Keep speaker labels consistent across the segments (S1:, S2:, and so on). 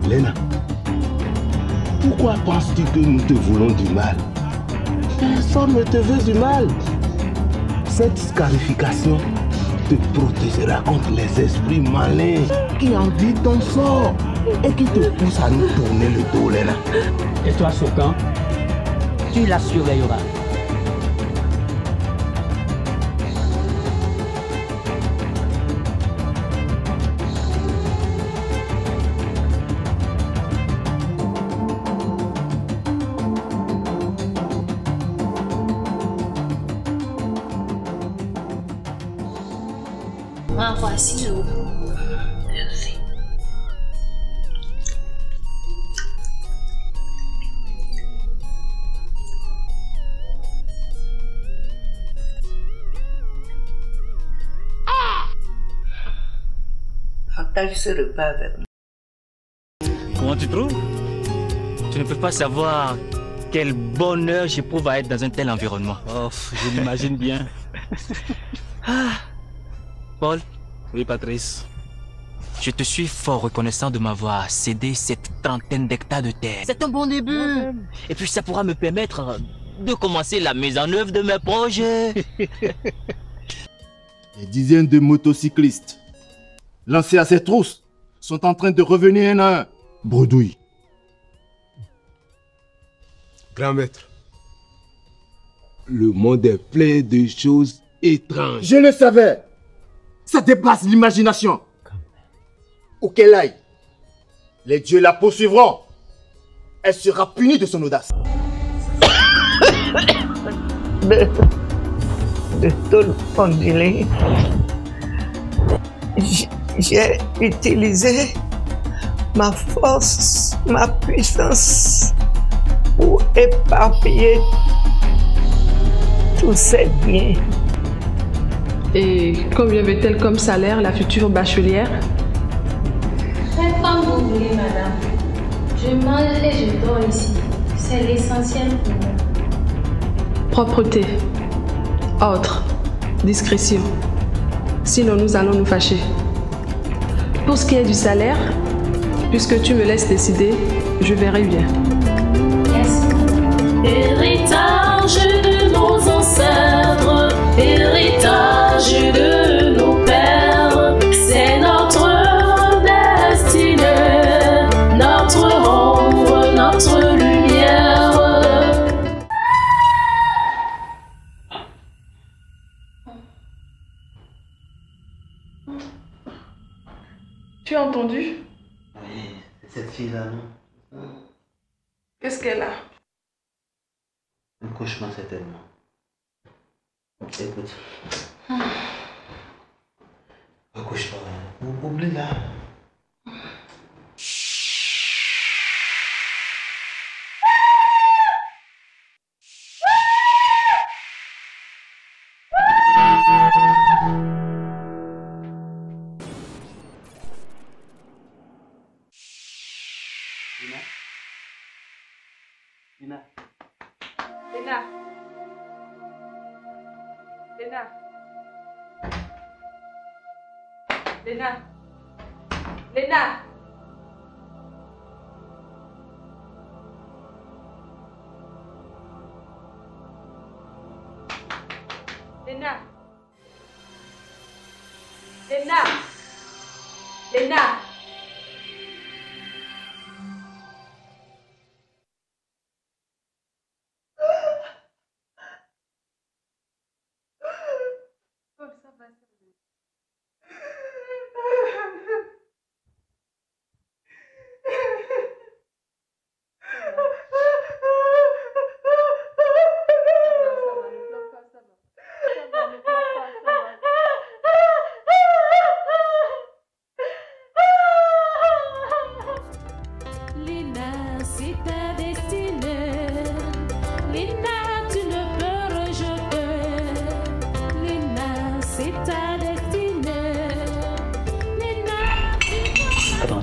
S1: Léna, pourquoi penses-tu que nous te voulons du mal? Personne ne te veut du mal. Cette scarification te protégera contre les esprits malins qui envient ton sort et qui te poussent à nous tourner le dos, Léna.
S2: Et toi, Sokan, tu la surveilleras.
S3: Ah, voici l'eau. Merci.
S4: Partage ce repas avec nous.
S5: Comment tu trouves? Tu ne peux pas savoir quel bonheur j'éprouve à être dans un tel environnement.
S6: Oh, je l'imagine bien.
S5: Paul?
S6: Oui, Patrice.
S5: Je te suis fort reconnaissant de m'avoir cédé cette trentaine d'hectares de terre. C'est un bon début. Et puis ça pourra me permettre de commencer la mise en œuvre de mes projets.
S1: Des dizaines de motocyclistes lancés à ces trousses sont en train de revenir un à un. Bredouille.
S7: Grand maître, le monde est plein de choses étranges.
S1: Je le savais. Ça dépasse l'imagination. Où qu'elle aille, les dieux la poursuivront. Elle sera punie de son audace.
S4: De tout mon délai, j'ai utilisé ma force, ma puissance pour éparpiller tous ces biens.
S8: Et combien veut-elle comme salaire, la future bachelière?
S3: Faites comme vous voulez, madame. Je mange et je dors ici. C'est l'essentiel pour moi.
S8: Propreté, ordre, discrétion. Sinon, nous allons nous fâcher. Pour ce qui est du salaire, puisque tu me laisses décider, je verrai bien.
S3: Merci.
S9: Héritage de nos ancêtres, héritage de nos pères, c'est notre destinée, notre ombre, notre lumière.
S8: Tu as entendu?
S10: Oui, c'est cette fille-là, non?
S8: Qu'est-ce qu'elle a?
S10: Un cauchemar, certainement. Écoute. Un cauchemar. Oublie-la.
S2: Léna.
S8: Léna. Léna. Léna. Léna. Léna. Léna. Léna.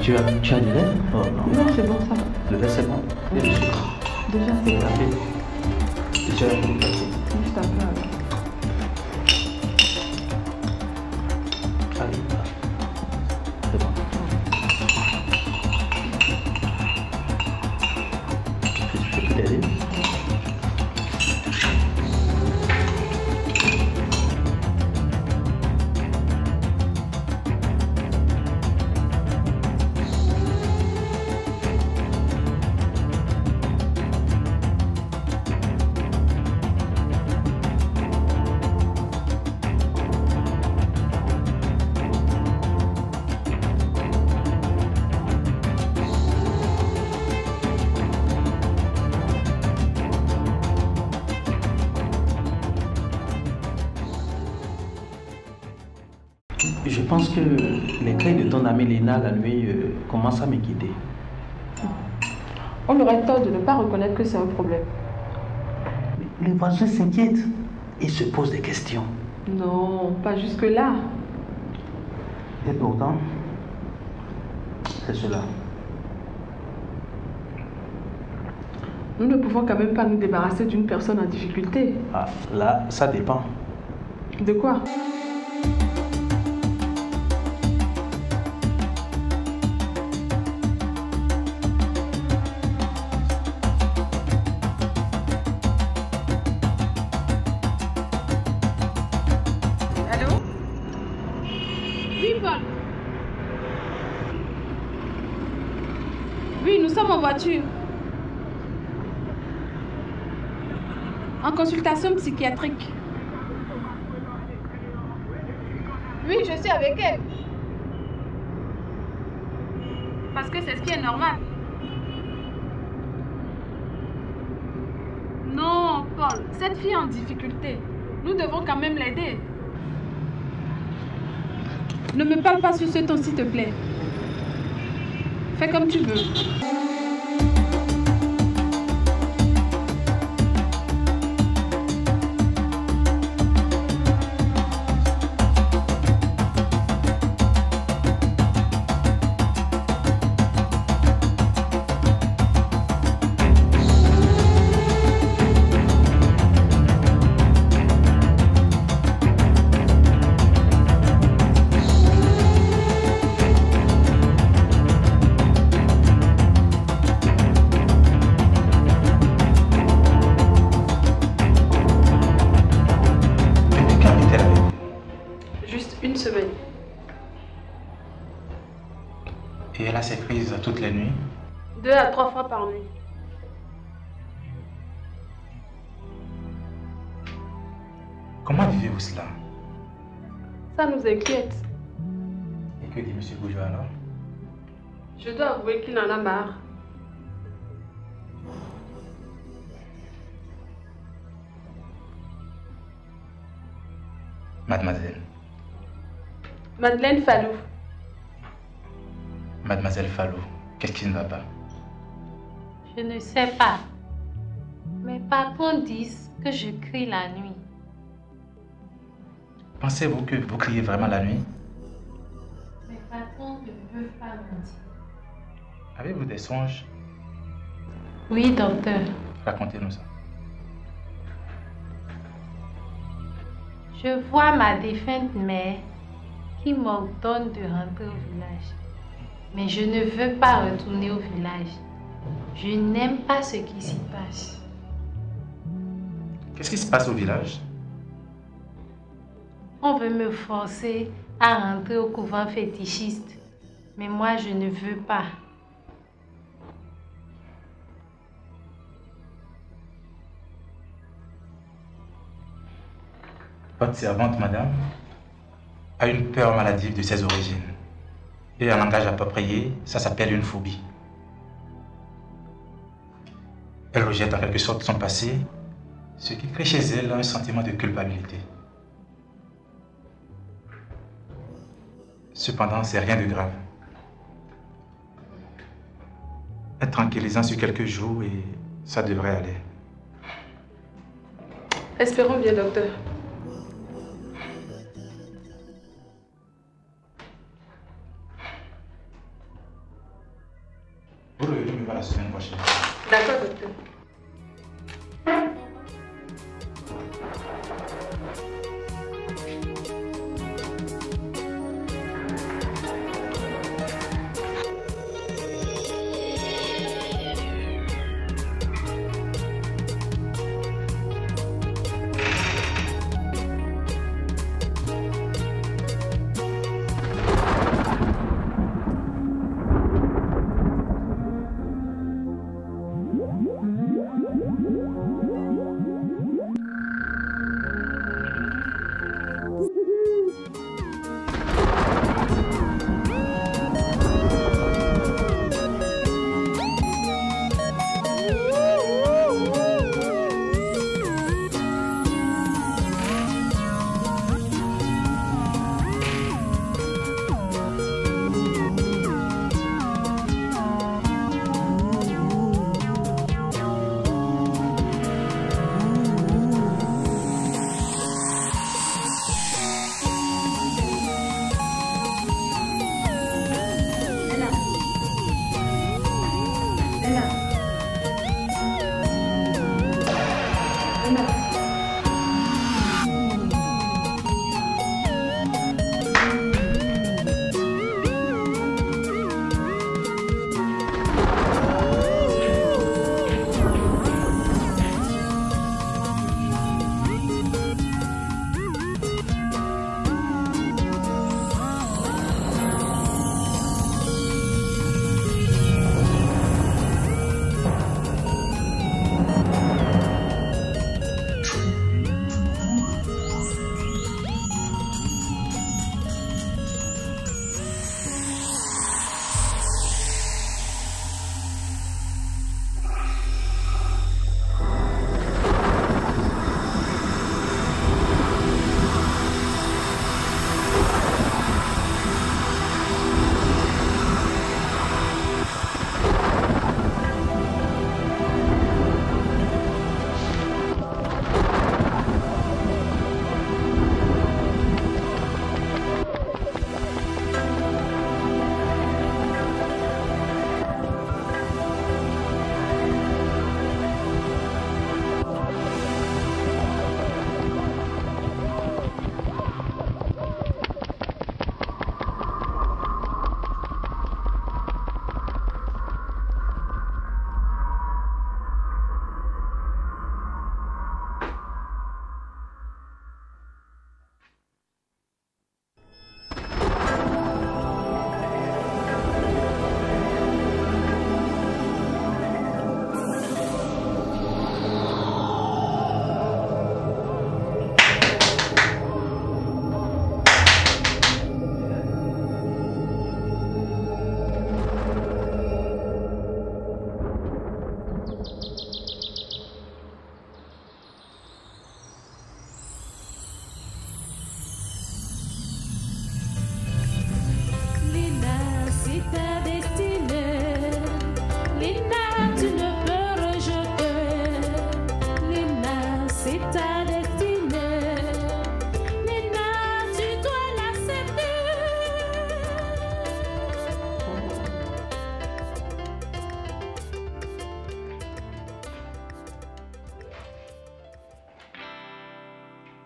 S10: Tu as du lait? Oh non.
S8: Non, c'est bon, ça va.
S10: Le lait, c'est bon? Et le sucre?
S8: Déjà, c'est bon.
S10: Déjà, un peu.
S8: Juste un peu avec.
S10: Allez, c'est bon. pense que les cris de ton amie Léna la nuit commencent à m'inquiéter.
S8: On aurait tort de ne pas reconnaître que c'est un problème.
S10: Les voisins s'inquiètent et se posent des questions.
S8: Non, pas jusque-là.
S10: Et pourtant, c'est cela.
S8: Nous ne pouvons quand même pas nous débarrasser d'une personne en difficulté.
S10: Ah, là, ça dépend.
S8: De quoi? Voiture. En consultation psychiatrique. Oui, je suis avec elle. Parce que c'est ce qui est normal. Non, Paul, cette fille est en difficulté. Nous devons quand même l'aider. Ne me parle pas sur ce ton, s'il te plaît. Fais comme tu veux.
S10: Et elle a ses crises toutes les nuits?
S8: 2 à 3 fois par nuit.
S10: Comment vivez-vous cela?
S8: Ça nous inquiète.
S10: Et que dit M. Bourgeois alors?
S8: Je dois avouer qu'il en a marre.
S10: Mademoiselle.
S8: Madeleine Fallou.
S10: Mademoiselle Fallou, qu'est-ce qui ne va pas?
S3: Je ne sais pas. Mes patrons disent que je crie la nuit.
S10: Pensez-vous que vous criez vraiment la nuit?
S3: Mes patrons ne peuvent pas mentir.
S10: Avez-vous des songes?
S3: Oui, docteur.
S10: Racontez-nous ça.
S3: Je vois ma défunte mère qui m'ordonne de rentrer au village. Mais je ne veux pas retourner au village. Je n'aime pas ce qui s'y passe.
S10: Qu'est-ce qui se passe au village?
S3: On veut me forcer à rentrer au couvent fétichiste. Mais moi, je ne veux pas.
S10: Votre servante, madame, a une peur maladive de ses origines. Et en langage approprié, ça s'appelle une phobie. Elle rejette en quelque sorte son passé, ce qui crée chez elle un sentiment de culpabilité. Cependant, c'est rien de grave. Être tranquillisant sur quelques jours et ça devrait aller.
S8: Espérons bien, docteur.
S10: Vous revenez me voir la semaine prochaine.
S8: D'accord, docteur.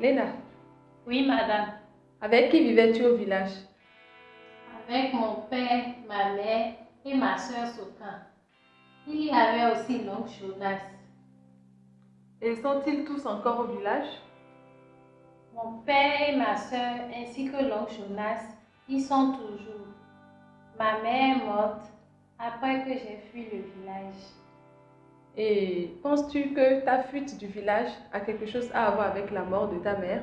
S8: Léna.
S3: Oui, madame.
S8: Avec qui vivais-tu au village?
S3: Avec mon père, ma mère et ma soeur Sokan. Il y avait aussi l'oncle Jonas.
S8: Et sont-ils tous encore au village?
S3: Mon père et ma soeur ainsi que l'oncle Jonas, ils sont toujours. Ma mère est morte après que j'ai fui le village.
S8: Et penses-tu que ta fuite du village a quelque chose à voir avec la mort de ta mère?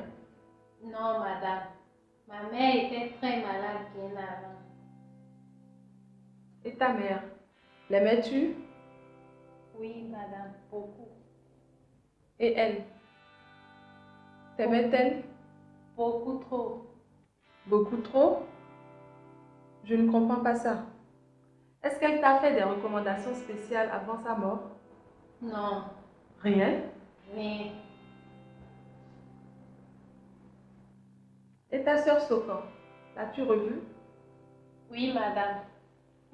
S3: Non, madame. Ma mère était très malade bien avant.
S8: Et ta mère, l'aimais-tu?
S3: Oui, madame, beaucoup.
S8: Et elle? T'aimait-elle?
S3: Beaucoup trop.
S8: Beaucoup trop? Je ne comprends pas ça. Est-ce qu'elle t'a fait des recommandations spéciales avant sa mort?
S3: Non.
S8: Rien?
S3: Rien.
S8: Et ta sœur Sokan, l'as-tu revue?
S3: Oui, madame.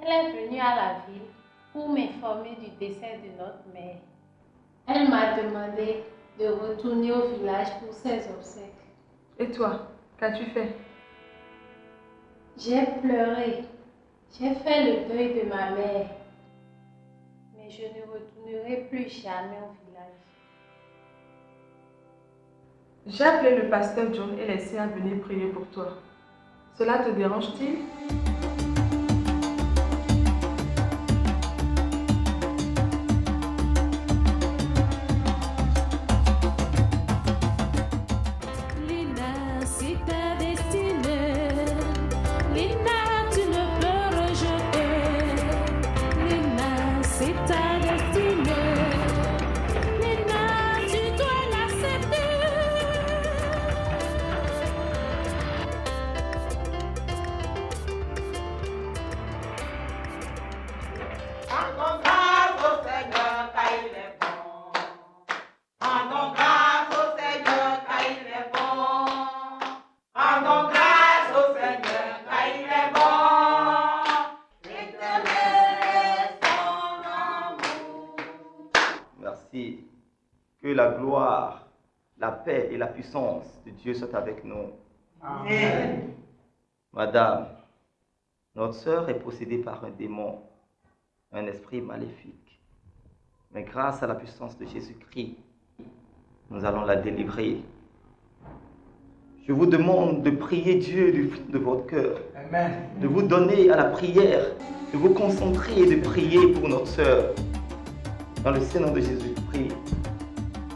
S3: Elle est venue à la ville pour m'informer du décès de notre mère. Elle m'a demandé de retourner au village pour ses obsèques.
S8: Et toi, qu'as-tu fait?
S3: J'ai pleuré. J'ai fait le deuil de ma mère. Mais je ne retournerai plus jamais au village.
S8: J'ai appelé le pasteur John et les siens à venir prier pour toi. Cela te dérange-t-il?
S11: Que la gloire, la paix et la puissance de Dieu soient avec nous. Amen. Madame, notre sœur est possédée par un démon, un esprit maléfique. Mais grâce à la puissance de Jésus-Christ, nous allons la délivrer. Je vous demande de prier Dieu du fond de votre cœur, de vous donner à la prière, de vous concentrer et de prier pour notre sœur. Dans le Saint-Nom de Jésus-Christ,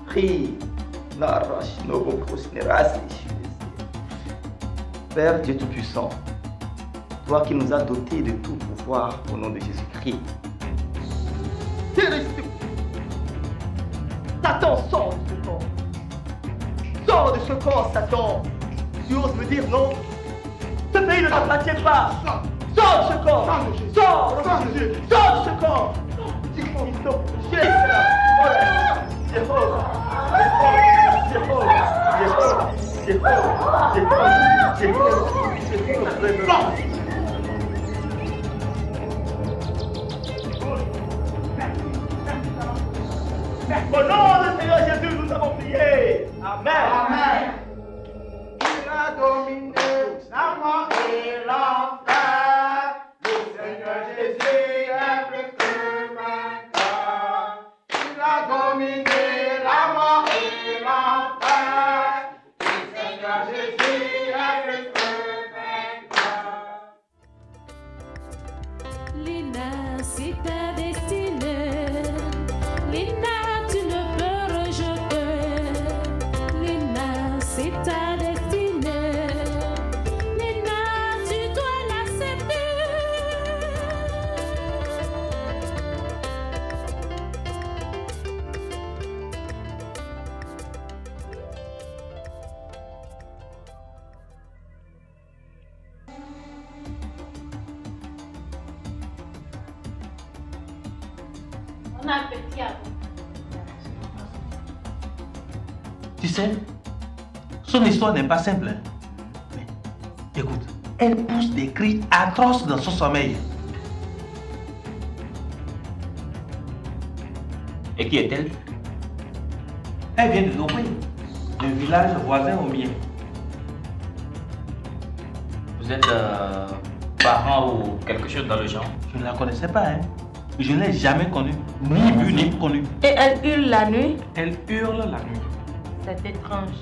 S11: prie. Père Dieu Tout-Puissant, toi qui nous as dotés de tout pouvoir au nom de Jésus-Christ, Satan, sors de ce corps. Sors de ce corps, Satan. Tu oses me dire non? Ce pays ne t'appartient pas. Sors de ce corps. Sors de ce corps. Au nom du Seigneur Jésus, nous avons prié. Amen. Amen. Il a dominé la mort et l'enfer. Le Seigneur Jésus est plus que vainqueur. Il a dominé la mort et l'enfer. Le Seigneur Jésus est plus que vainqueur.
S9: Lina, c'est ta destinée. Lina, tu ne peux rejeter. Lina, c'est ta destinée. Lina, tu dois l'accepter.
S3: Bon appétit à vous.
S12: Tu sais, son histoire n'est pas simple. Hein? Mais écoute, elle pousse des cris atroces dans son sommeil. Et qui est-elle? Elle vient de Nobé. du village voisin au mien.
S5: Vous êtes parent ou quelque chose dans le genre?
S12: Je ne la connaissais pas, hein. Je ne l'ai jamais connue, ni vue, ni connue.
S3: Et elle hurle la nuit?
S12: Elle hurle la nuit.
S3: C'est étrange.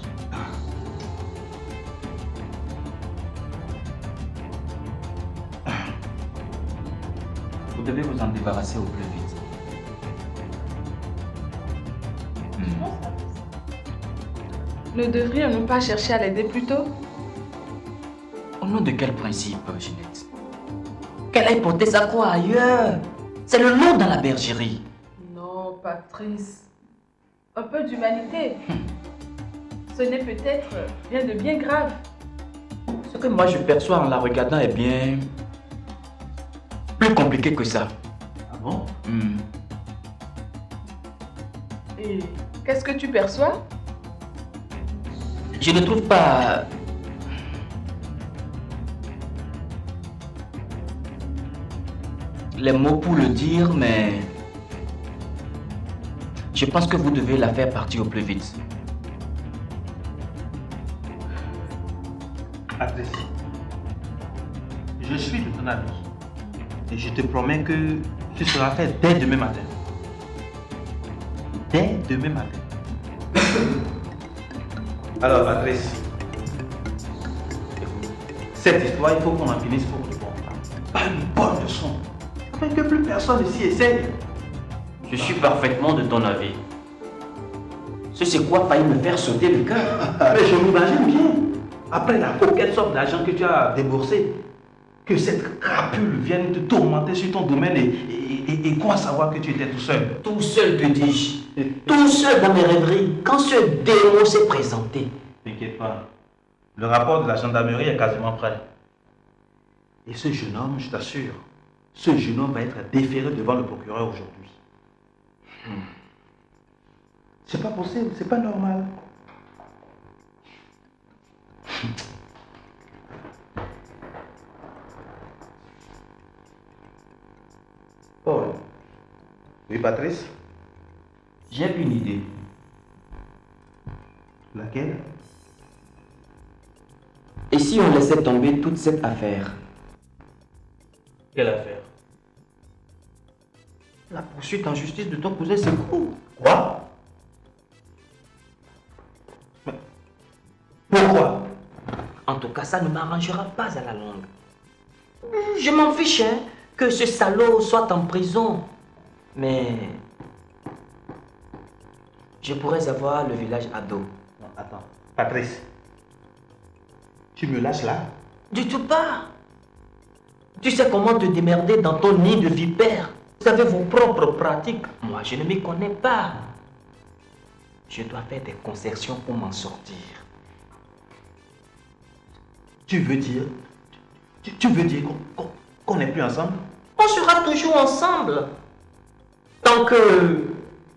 S5: Vous devez vous en débarrasser au plus vite.
S8: Ne devrions-nous pas chercher à l'aider plus tôt?
S5: Au nom de quel principe, Ginette? Qu'elle aille porter sa croix ailleurs. C'est le lot dans la bergerie.
S8: Non, Patrice. Un peu d'humanité. Ce n'est peut-être rien de bien grave.
S5: Ce que moi je perçois en la regardant est bien plus compliqué que ça.
S12: Ah bon?
S8: Et qu'est-ce que tu perçois?
S5: Je ne trouve pas les mots pour le dire, mais je pense que vous devez la faire partir au plus vite.
S12: Patrice, je suis de ton avis. Et je te promets que ce sera fait dès demain matin. Dès demain matin. Alors, Patrice, cette histoire, il faut qu'on en finisse pour de bon. Pas une bonne leçon. Afin que plus personne ici essaye.
S5: Je suis parfaitement de ton avis. C'est quoi failli me faire sauter le cœur?
S12: Mais je m'imagine bien, après la coquette somme d'argent que tu as déboursé, que cette crapule vienne te tourmenter sur ton domaine et quoi savoir que tu étais tout seul.
S5: Tout seul, que dis-je? Tout seul dans mes rêveries, quand ce démon s'est présenté.
S12: T'inquiète pas, le rapport de la gendarmerie est quasiment prêt. Et ce jeune homme, je t'assure, ce jeune homme va être déféré devant le procureur aujourd'hui. C'est pas possible, c'est pas normal. Paul. Oui, Patrice?
S5: J'ai une idée.
S12: Laquelle?
S5: Et si on laissait tomber toute cette affaire?
S12: Quelle affaire?
S5: La poursuite en justice de ton cousin Sekou.
S12: Quoi? Mais pourquoi?
S5: En tout cas, ça ne m'arrangera pas à la longue. Je m'en fiche, hein, que ce salaud soit en prison. Mais je pourrais avoir le village à dos.
S12: Non, attends. Patrice, tu me lâches là?
S5: Du tout pas. Tu sais comment te démerder dans ton nid de vipère. Vous avez vos propres pratiques. Moi, je ne m'y connais pas. Je dois faire des concessions pour m'en sortir.
S12: Tu veux dire qu'on n'est plus ensemble?
S5: On sera toujours ensemble. Tant que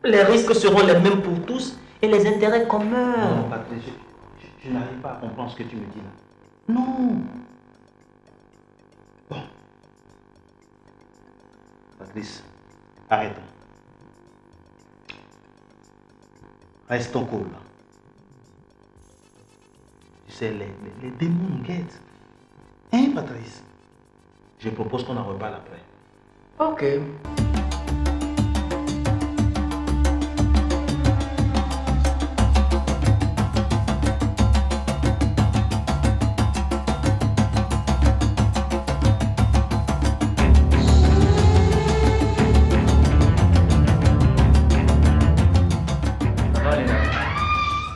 S5: les risques seront les mêmes pour tous et les intérêts communs.
S12: Non, Patrice, je n'arrive pas à comprendre ce que tu me dis là. Non. Bon. Patrice, arrêtons. Restons cool. Tu sais, les démons nous guettent. Hein, Patrice? Je propose qu'on en reparle après.
S5: Ok.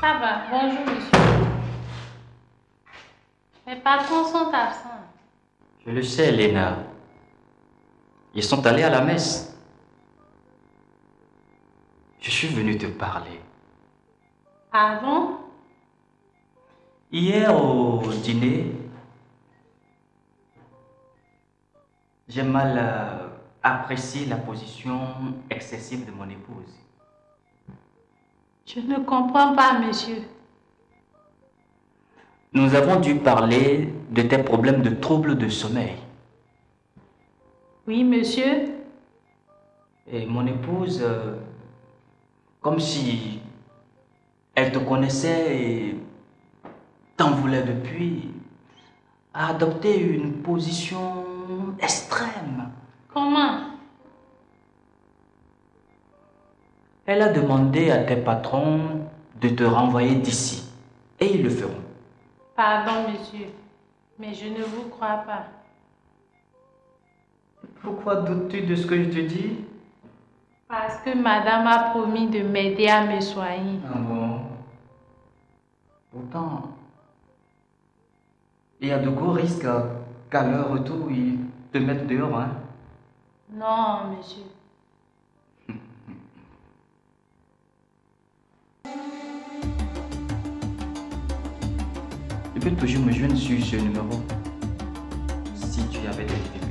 S3: Ça va, bonjour monsieur. Mes patrons sont absents.
S5: Je le sais, Léna. Ils sont allés à la messe. Je suis venu te parler.
S3: Ah bon?
S5: Hier au dîner, j'ai mal apprécié la position excessive de mon épouse.
S3: Je ne comprends pas, monsieur.
S5: Nous avons dû parler de tes problèmes de troubles de sommeil.
S3: Oui, monsieur.
S5: Et mon épouse, comme si Elle te connaissait et t'en voulait depuis, a adopté une position extrême.
S3: Comment?
S5: Elle a demandé à tes patrons de te renvoyer d'ici. Et ils le feront.
S3: Pardon, monsieur, mais je ne vous crois pas.
S5: Pourquoi doutes-tu de ce que je te dis?
S3: Parce que madame a promis de m'aider à me soigner.
S5: Ah bon? Pourtant, il y a de gros risques qu'à leur retour, ils te mettent dehors, hein?
S3: Non, monsieur.
S5: Tu peux toujours me joindre sur ce numéro si tu avais des difficultés.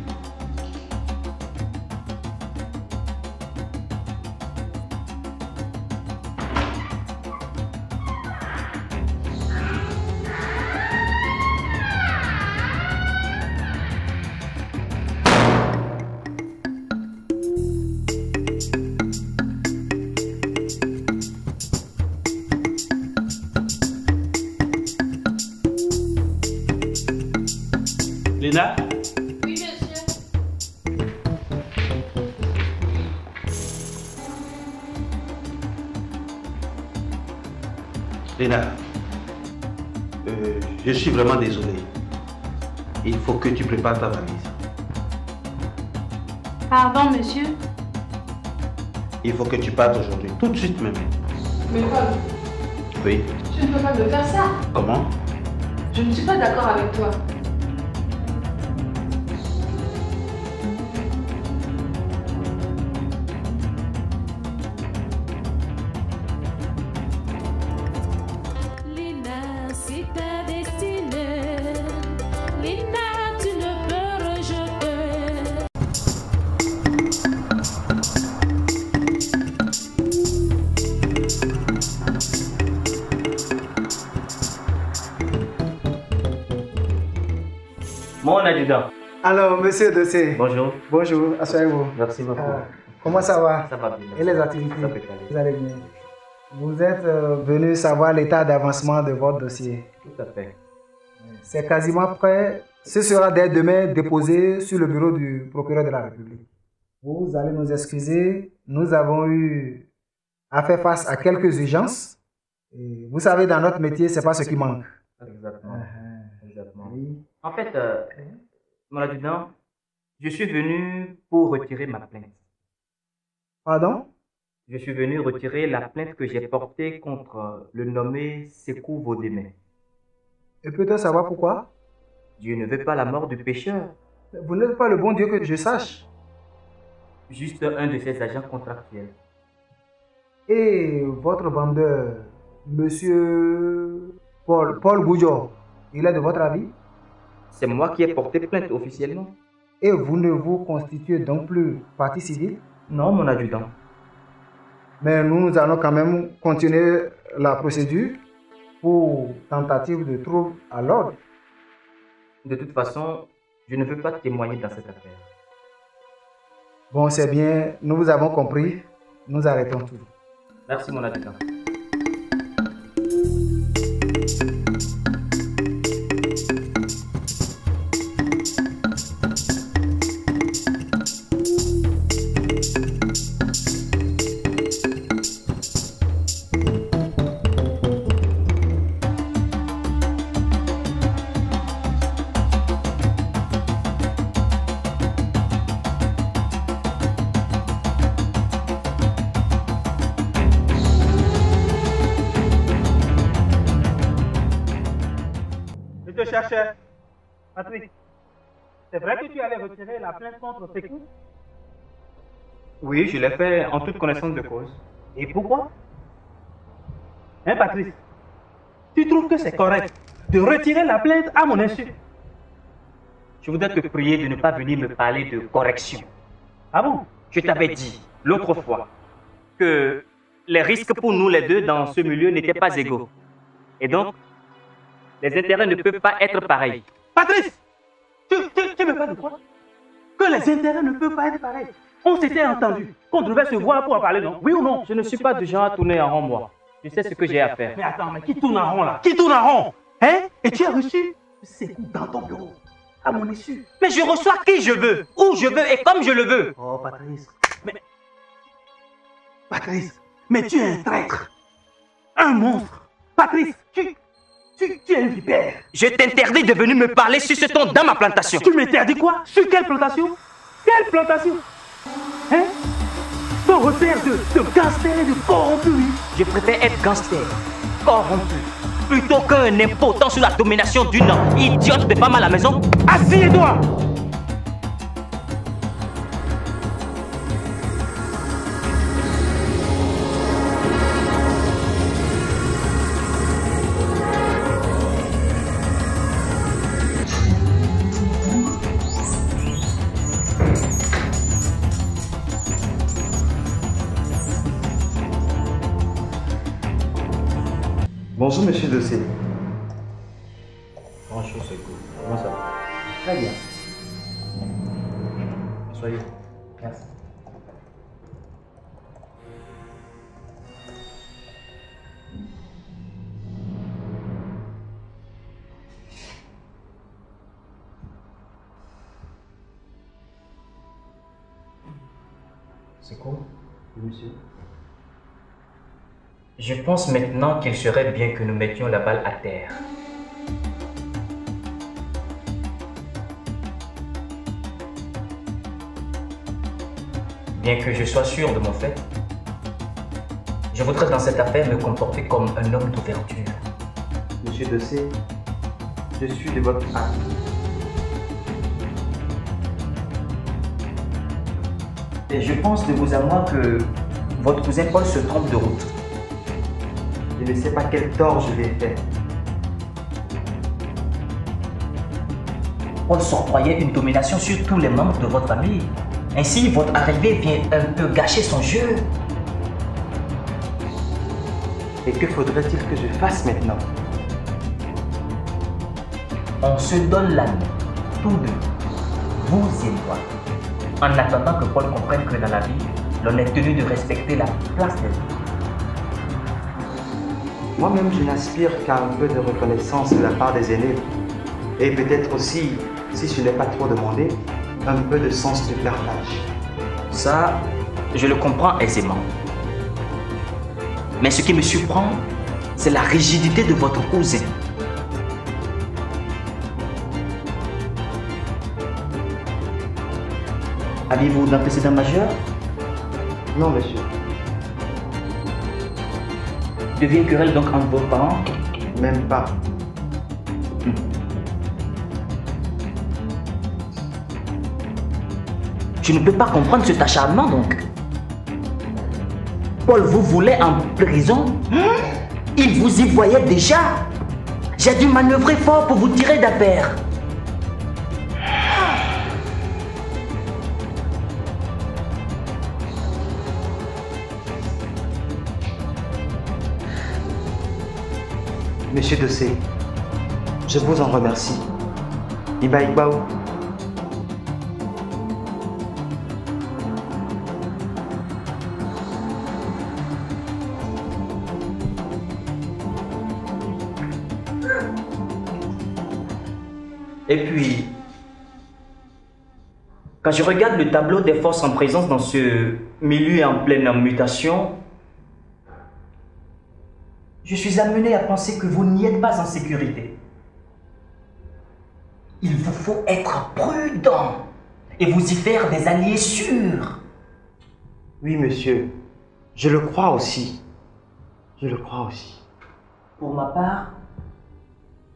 S12: Léna?
S3: Oui, monsieur.
S12: Léna, je suis vraiment désolé. Il faut que tu prépares ta valise.
S3: Pardon, monsieur.
S12: Il faut que tu partes aujourd'hui, tout de suite même.
S8: Mais Paul,
S12: Oui.
S8: tu ne peux pas me faire ça.
S12: Comment?
S8: Je ne suis pas d'accord avec toi.
S9: Lina, c'est ta destinée. Lina, tu ne peux rejeter.
S5: Mon adjudant.
S13: Alors, monsieur Dossé.
S5: Bonjour.
S13: Bonjour, asseyez-vous.
S5: Merci beaucoup.
S13: Comment ça va?
S5: Ça va bien.
S13: Et les activités?
S5: Ça peut aller.
S13: Vous allez bien. Vous êtes venu savoir l'état d'avancement de votre dossier.
S5: Tout à fait.
S13: C'est quasiment prêt. Ce sera dès demain déposé sur le bureau du procureur de la République. Vous allez nous excuser. Nous avons eu à faire face à quelques urgences. Et vous savez, dans notre métier, c'est pas ce qui manque.
S5: Exactement. Exactement.
S13: Oui.
S5: En fait, mon adjudant, je suis venu pour retirer ma plainte.
S13: Pardon?
S5: Je suis venu retirer la plainte que j'ai portée contre le nommé Sekou Vodeme.
S13: Et peut-on savoir pourquoi?
S5: Dieu ne veut pas la mort du pécheur.
S13: Vous n'êtes pas le bon Dieu que je sache.
S5: Juste un de ses agents contractuels.
S13: Et votre vendeur, monsieur Paul Goujo, il est de votre avis?
S5: C'est moi qui ai porté plainte officiellement.
S13: Et vous ne vous constituez donc plus partie civile?
S5: Non, mon adjudant.
S13: Mais nous allons quand même continuer la procédure pour tentative de trouble à l'ordre.
S5: De toute façon, je ne veux pas témoigner dans cette affaire.
S13: Bon, c'est bien, nous vous avons compris. Nous arrêtons tout.
S5: Merci, mon adjudant.
S14: Je te cherchais. Patrick, c'est vrai que tu allais retirer la plainte contre Sekou?
S5: Oui, je l'ai fait en toute connaissance de cause.
S14: Et pourquoi? Hein, Patrice? Tu trouves que c'est correct de retirer la plainte à mon insu?
S5: Je voudrais te prier de ne pas venir me parler de correction.
S14: Ah bon?
S5: Je t'avais dit l'autre fois que les risques pour nous les deux dans ce milieu n'étaient pas égaux. Et donc, les intérêts ne peuvent pas être pareils.
S14: Patrice, tu me parles de quoi? Que les intérêts ne peuvent pas être pareils. On s'était entendu qu'on devait se voir pour en parler, non? Oui ou non?
S5: Je ne suis pas du genre à tourner en rond, moi. Je sais ce que j'ai à faire.
S14: Mais attends, mais qui tourne en rond là? Qui tourne en rond? Hein? Et tu as reçu ces coups dans ton bureau, à mon insu.
S5: Mais je reçois qui je veux, où je veux et comme je le veux.
S14: Oh, Patrice. Patrice, mais tu es un traître. Un monstre. Patrice, tu es une vipère.
S5: Je t'interdis de venir me parler sur ce ton dans ma plantation.
S14: Tu m'interdis quoi? Sur quelle plantation? Quelle plantation? Hein? Ton repère de gangster et de corrompu, oui.
S5: Je préfère être gangster, corrompu, plutôt qu'un impotent sous la domination d'une idiote de femme à la maison.
S14: Assieds-toi!
S11: Bonjour, monsieur Dossé.
S5: Bonjour, c'est cool. Comment ça va?
S11: Très bien.
S5: Soyez. Merci. C'est cool?
S11: Oui, monsieur.
S5: Je pense maintenant qu'il serait bien que nous mettions la balle à terre. Bien que je sois sûr de mon fait, je voudrais dans cette affaire me comporter comme un homme d'ouverture.
S11: Monsieur Dossé, je suis de votre avis.
S5: Et je pense de vous à moi que votre cousin Paul se trompe de route.
S11: Je ne sais pas quel tort je lui ai fait.
S5: Paul s'octroyait une domination sur tous les membres de votre famille. Ainsi, votre arrivée vient un peu gâcher son jeu.
S11: Et que faudrait-il que je fasse maintenant?
S5: On se donne la main, tous deux, vous et moi, en attendant que Paul comprenne que dans la vie, l'on est tenu de respecter la place des autres.
S11: Moi-même, je n'aspire qu'à un peu de reconnaissance de la part des aînés. Et peut-être aussi, si ce n'est pas trop demandé, un peu de sens du partage.
S5: Ça, je le comprends aisément. Mais ce qui me surprend, c'est la rigidité de votre cousin. Avez-vous d'antécédents majeurs?
S11: Non, monsieur.
S5: Devient une querelle donc entre vos parents?
S11: Même pas.
S5: Je ne peux pas comprendre cet acharnement donc. Paul vous voulait en prison? Il vous y voyait déjà. J'ai dû manœuvrer fort pour vous tirer d'affaire.
S11: Monsieur Dossé, je vous en remercie. Ibaïbaou.
S5: Et puis, quand je regarde le tableau des forces en présence dans ce milieu en pleine mutation, je suis amené à penser que vous n'y êtes pas en sécurité. Il vous faut être prudent et vous y faire des alliés sûrs.
S11: Oui, monsieur. Je le crois aussi. Je le crois aussi.
S5: Pour ma part,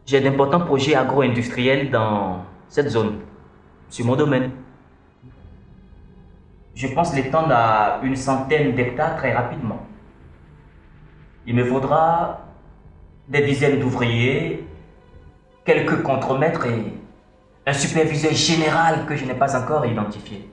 S5: j'ai d'importants projets agro-industriels dans cette zone, sur mon domaine. Je pense l'étendre à une centaine d'hectares très rapidement. Il me faudra des dizaines d'ouvriers, quelques contremaîtres et un superviseur général que je n'ai pas encore identifié.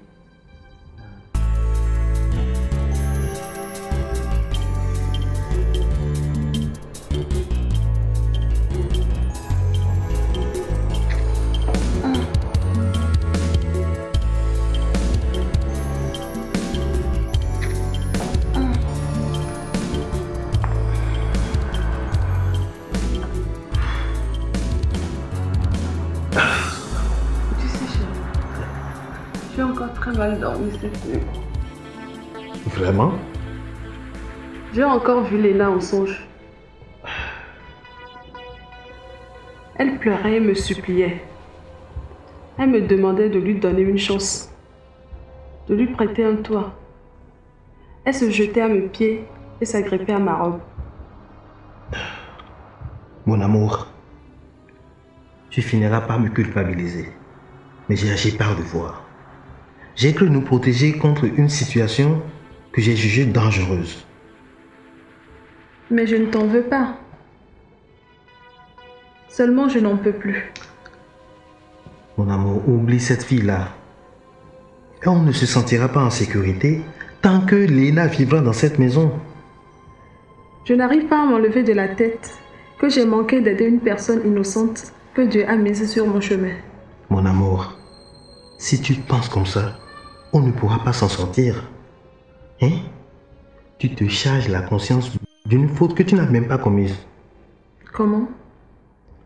S8: mal dormi cette nuit.
S7: Vraiment?
S8: J'ai encore vu Léna en songe. Elle pleurait et me suppliait. Elle me demandait de lui donner une chance, de lui prêter un toit. Elle se jetait à mes pieds et s'agrippait à ma robe.
S5: Mon amour, tu finiras par me culpabiliser, mais j'ai agi par devoir. J'ai cru nous protéger contre une situation que j'ai jugée dangereuse.
S8: Mais je ne t'en veux pas. Seulement, je n'en peux plus.
S5: Mon amour, oublie cette fille-là. Et on ne se sentira pas en sécurité tant que Léna vivra dans cette maison.
S8: Je n'arrive pas à m'enlever de la tête que j'ai manqué d'aider une personne innocente que Dieu a mise sur mon chemin.
S5: Mon amour, si tu penses comme ça, on ne pourra pas s'en sortir. Hein? Tu te charges la conscience d'une faute que tu n'as même pas commise.
S8: Comment?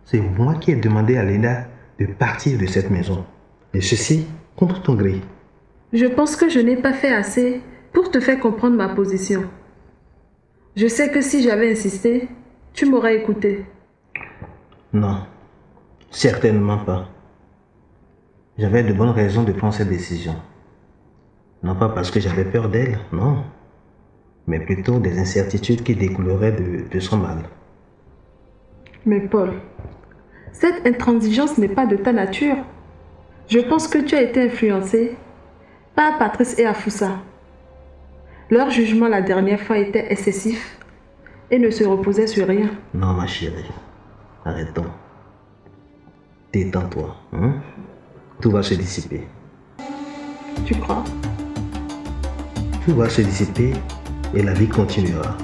S5: C'est moi qui ai demandé à Léna de partir de cette maison. Et ceci contre ton gré.
S8: Je pense que je n'ai pas fait assez pour te faire comprendre ma position. Je sais que si j'avais insisté, tu m'aurais écouté.
S5: Non, certainement pas. J'avais de bonnes raisons de prendre cette décision. Non pas parce que j'avais peur d'elle, non. Mais plutôt des incertitudes qui découleraient de son mal.
S8: Mais Paul, cette intransigeance n'est pas de ta nature. Je pense que tu as été influencé par Patrice et Afoussa. Leur jugement la dernière fois était excessif et ne se reposait sur rien.
S5: Non, ma chérie. Arrêtons. Détends-toi. Hein? Tout va se dissiper.
S8: Tu crois?
S5: Tout va se dissiper et la vie continuera.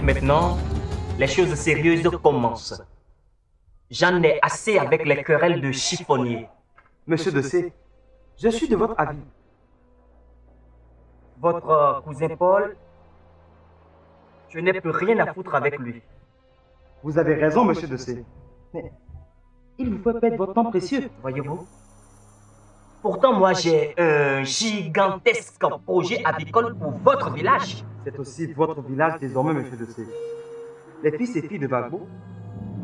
S5: Maintenant, les choses sérieuses commencent. J'en ai assez avec les querelles de chiffonnier.
S14: Monsieur Dossé, je suis de votre avis.
S5: Votre cousin Paul, je n'ai plus rien à foutre avec lui.
S14: Vous avez raison, monsieur Dossé. Mais il vous fait perdre votre temps précieux, voyez-vous.
S5: Pourtant, moi, j'ai un gigantesque projet avicole pour votre village.
S14: C'est aussi votre village désormais, monsieur Dossé. Les fils et filles de Vagbo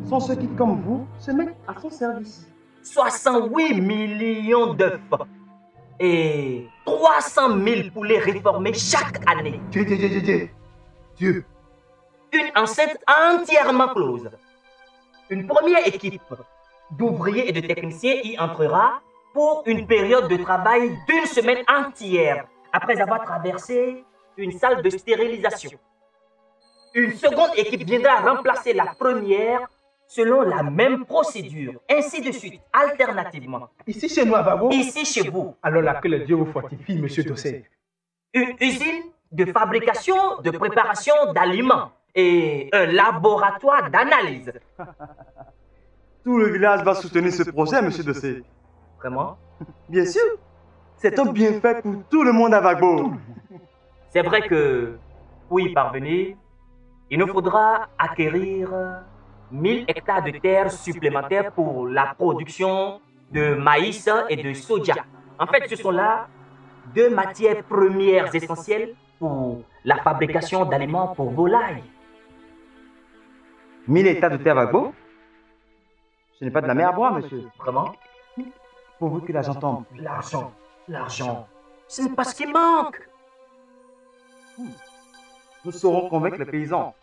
S14: sont ceux qui, comme vous, se mettent à son service.
S5: 68 millions d'œufs et 300 000 poulets réformés chaque année.
S14: Dieu.
S5: Une enceinte entièrement close. Une première équipe d'ouvriers et de techniciens y entrera pour une période de travail d'1 semaine entière, après avoir traversé une salle de stérilisation. Une seconde équipe viendra remplacer la première selon la même procédure, ainsi de suite, alternativement.
S14: Ici chez nous à Vagbo?
S5: Ici chez vous.
S14: Alors là, que le Dieu vous fortifie, monsieur Dossé.
S5: Une usine de fabrication, de préparation d'aliments et un laboratoire d'analyse.
S14: Tout le village va soutenir ce projet, monsieur Dossé.
S5: Vraiment?
S14: Bien sûr. C'est un bienfait pour tout le monde à Vagbo.
S5: C'est vrai que, pour y parvenir, il nous faudra acquérir 1000 hectares de terres supplémentaires pour la production de maïs et de soja. En fait, ce sont là deux matières premières essentielles pour la fabrication d'aliments pour volailles.
S14: 1000 hectares de terre à Vagbo? Ce n'est pas de la mer à boire, monsieur.
S5: Vraiment?
S14: Pourvu que l'argent tombe.
S5: L'argent, ce n'est pas ce qui manque.
S14: Nous saurons convaincre les paysans.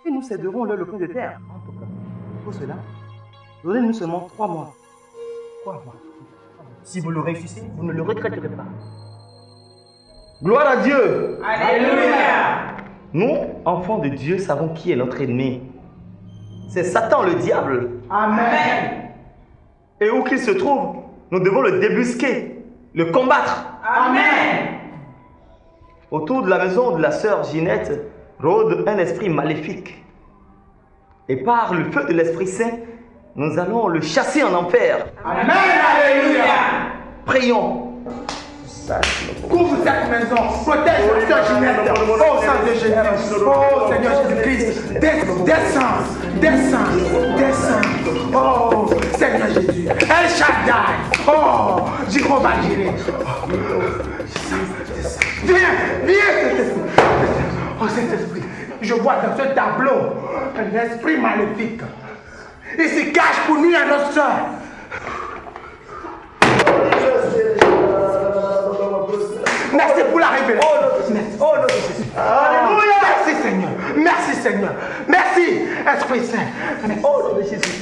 S14: Et nous céderons leur le coin de terre. En tout cas, pour cela, donnez-nous seulement 3 mois. 3 mois.
S5: Si vous le réussissez, vous ne le regretterez pas.
S11: Gloire à Dieu!
S5: Alléluia!
S11: Nous, enfants de Dieu, savons qui est notre ennemi. C'est Satan le diable.
S5: Amen.
S11: Et où qu'il se trouve, nous devons le débusquer, le combattre.
S5: Amen.
S11: Autour de la maison de la sœur Ginette rôde un esprit maléfique. Et par le feu de l'Esprit Saint, nous allons le chasser en enfer.
S5: Amen. Alléluia.
S11: Prions.
S15: Couvre cette maison, protège la sœur Ginette. Oh, sang de Jésus. Oh, Seigneur Jésus-Christ, descends. Oh, Seigneur Jésus. El Shaddai. Oh, Jéhovah Jireh. Viens. Oh, Saint-Esprit, je vois dans ce tableau un esprit maléfique. Il se cache pour nuire à notre soeur. Merci pour la révélation. Oh non, Jésus. Alléluia. Merci Seigneur. Merci Esprit Saint.
S14: Oh nom de Jésus.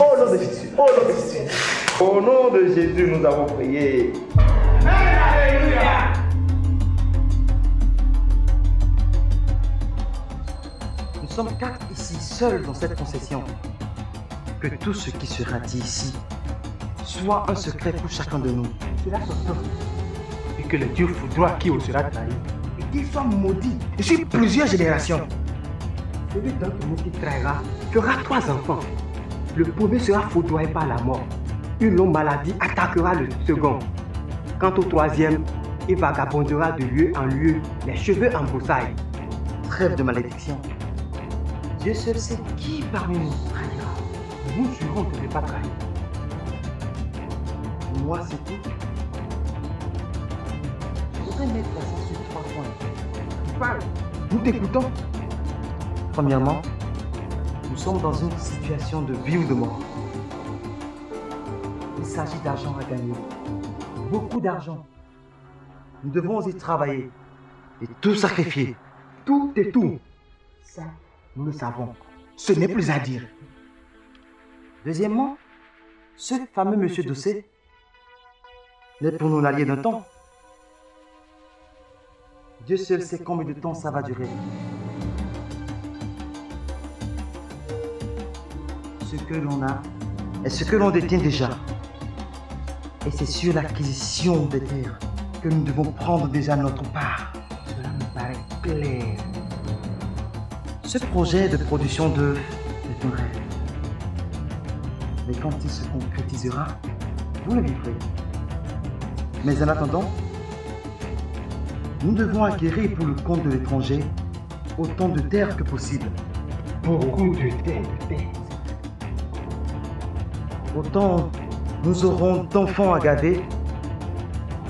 S14: Au nom de Jésus, nous avons prié.
S15: Alléluia.
S14: Nous sommes 4 ici, seuls dans cette concession. Que tout ce qui sera dit ici soit un secret pour chacun de nous.
S15: Cela s'entend. Et que le Dieu foudroie qui osera trahir, et qu'il soit maudit sur plusieurs générations. Celui d'entre nous qui trahira fera 3 enfants. Le premier sera foudroyé par la mort. Une longue maladie attaquera le second. Quant au troisième, il vagabondera de lieu en lieu, les cheveux en broussailles.
S14: Trêve de malédiction. Dieu seul sait qui parmi nous trahira.
S15: Nous jurons de ne pas trahir.
S14: Moi, c'est tout. Je voudrais mettre l'accent sur 3 points.
S15: Parle, nous t'écoutons.
S14: Premièrement, nous sommes dans une situation de vie ou de mort. Il s'agit d'argent à gagner. Beaucoup d'argent. Nous devons y travailler et tout sacrifier.
S15: Tout et tout. Ça, nous le savons. Ce n'est plus à dire.
S14: Deuxièmement, ce fameux monsieur Dossé n'est pour nous l'allier d'un temps. Dieu seul sait combien de temps ça va durer. Ce que l'on a est ce que l'on détient déjà. Et c'est sur l'acquisition des terres que nous devons prendre déjà notre part.
S15: Cela me paraît clair.
S14: Ce projet de production d'œufs est un rêve. Mais quand il se concrétisera, vous le vivrez. Mais en attendant, nous devons acquérir pour le compte de l'étranger autant de terres que possible.
S15: Beaucoup de terres.
S14: Autant nous aurons d'enfants à gaver,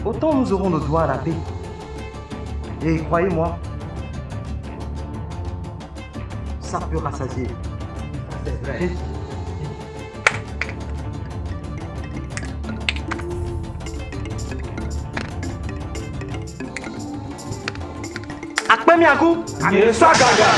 S14: autant nous aurons nos doigts à la paix. Et croyez-moi, ça peut rassasier.
S15: C'est vrai.
S14: Akpemi Agou,
S15: Sois gaga.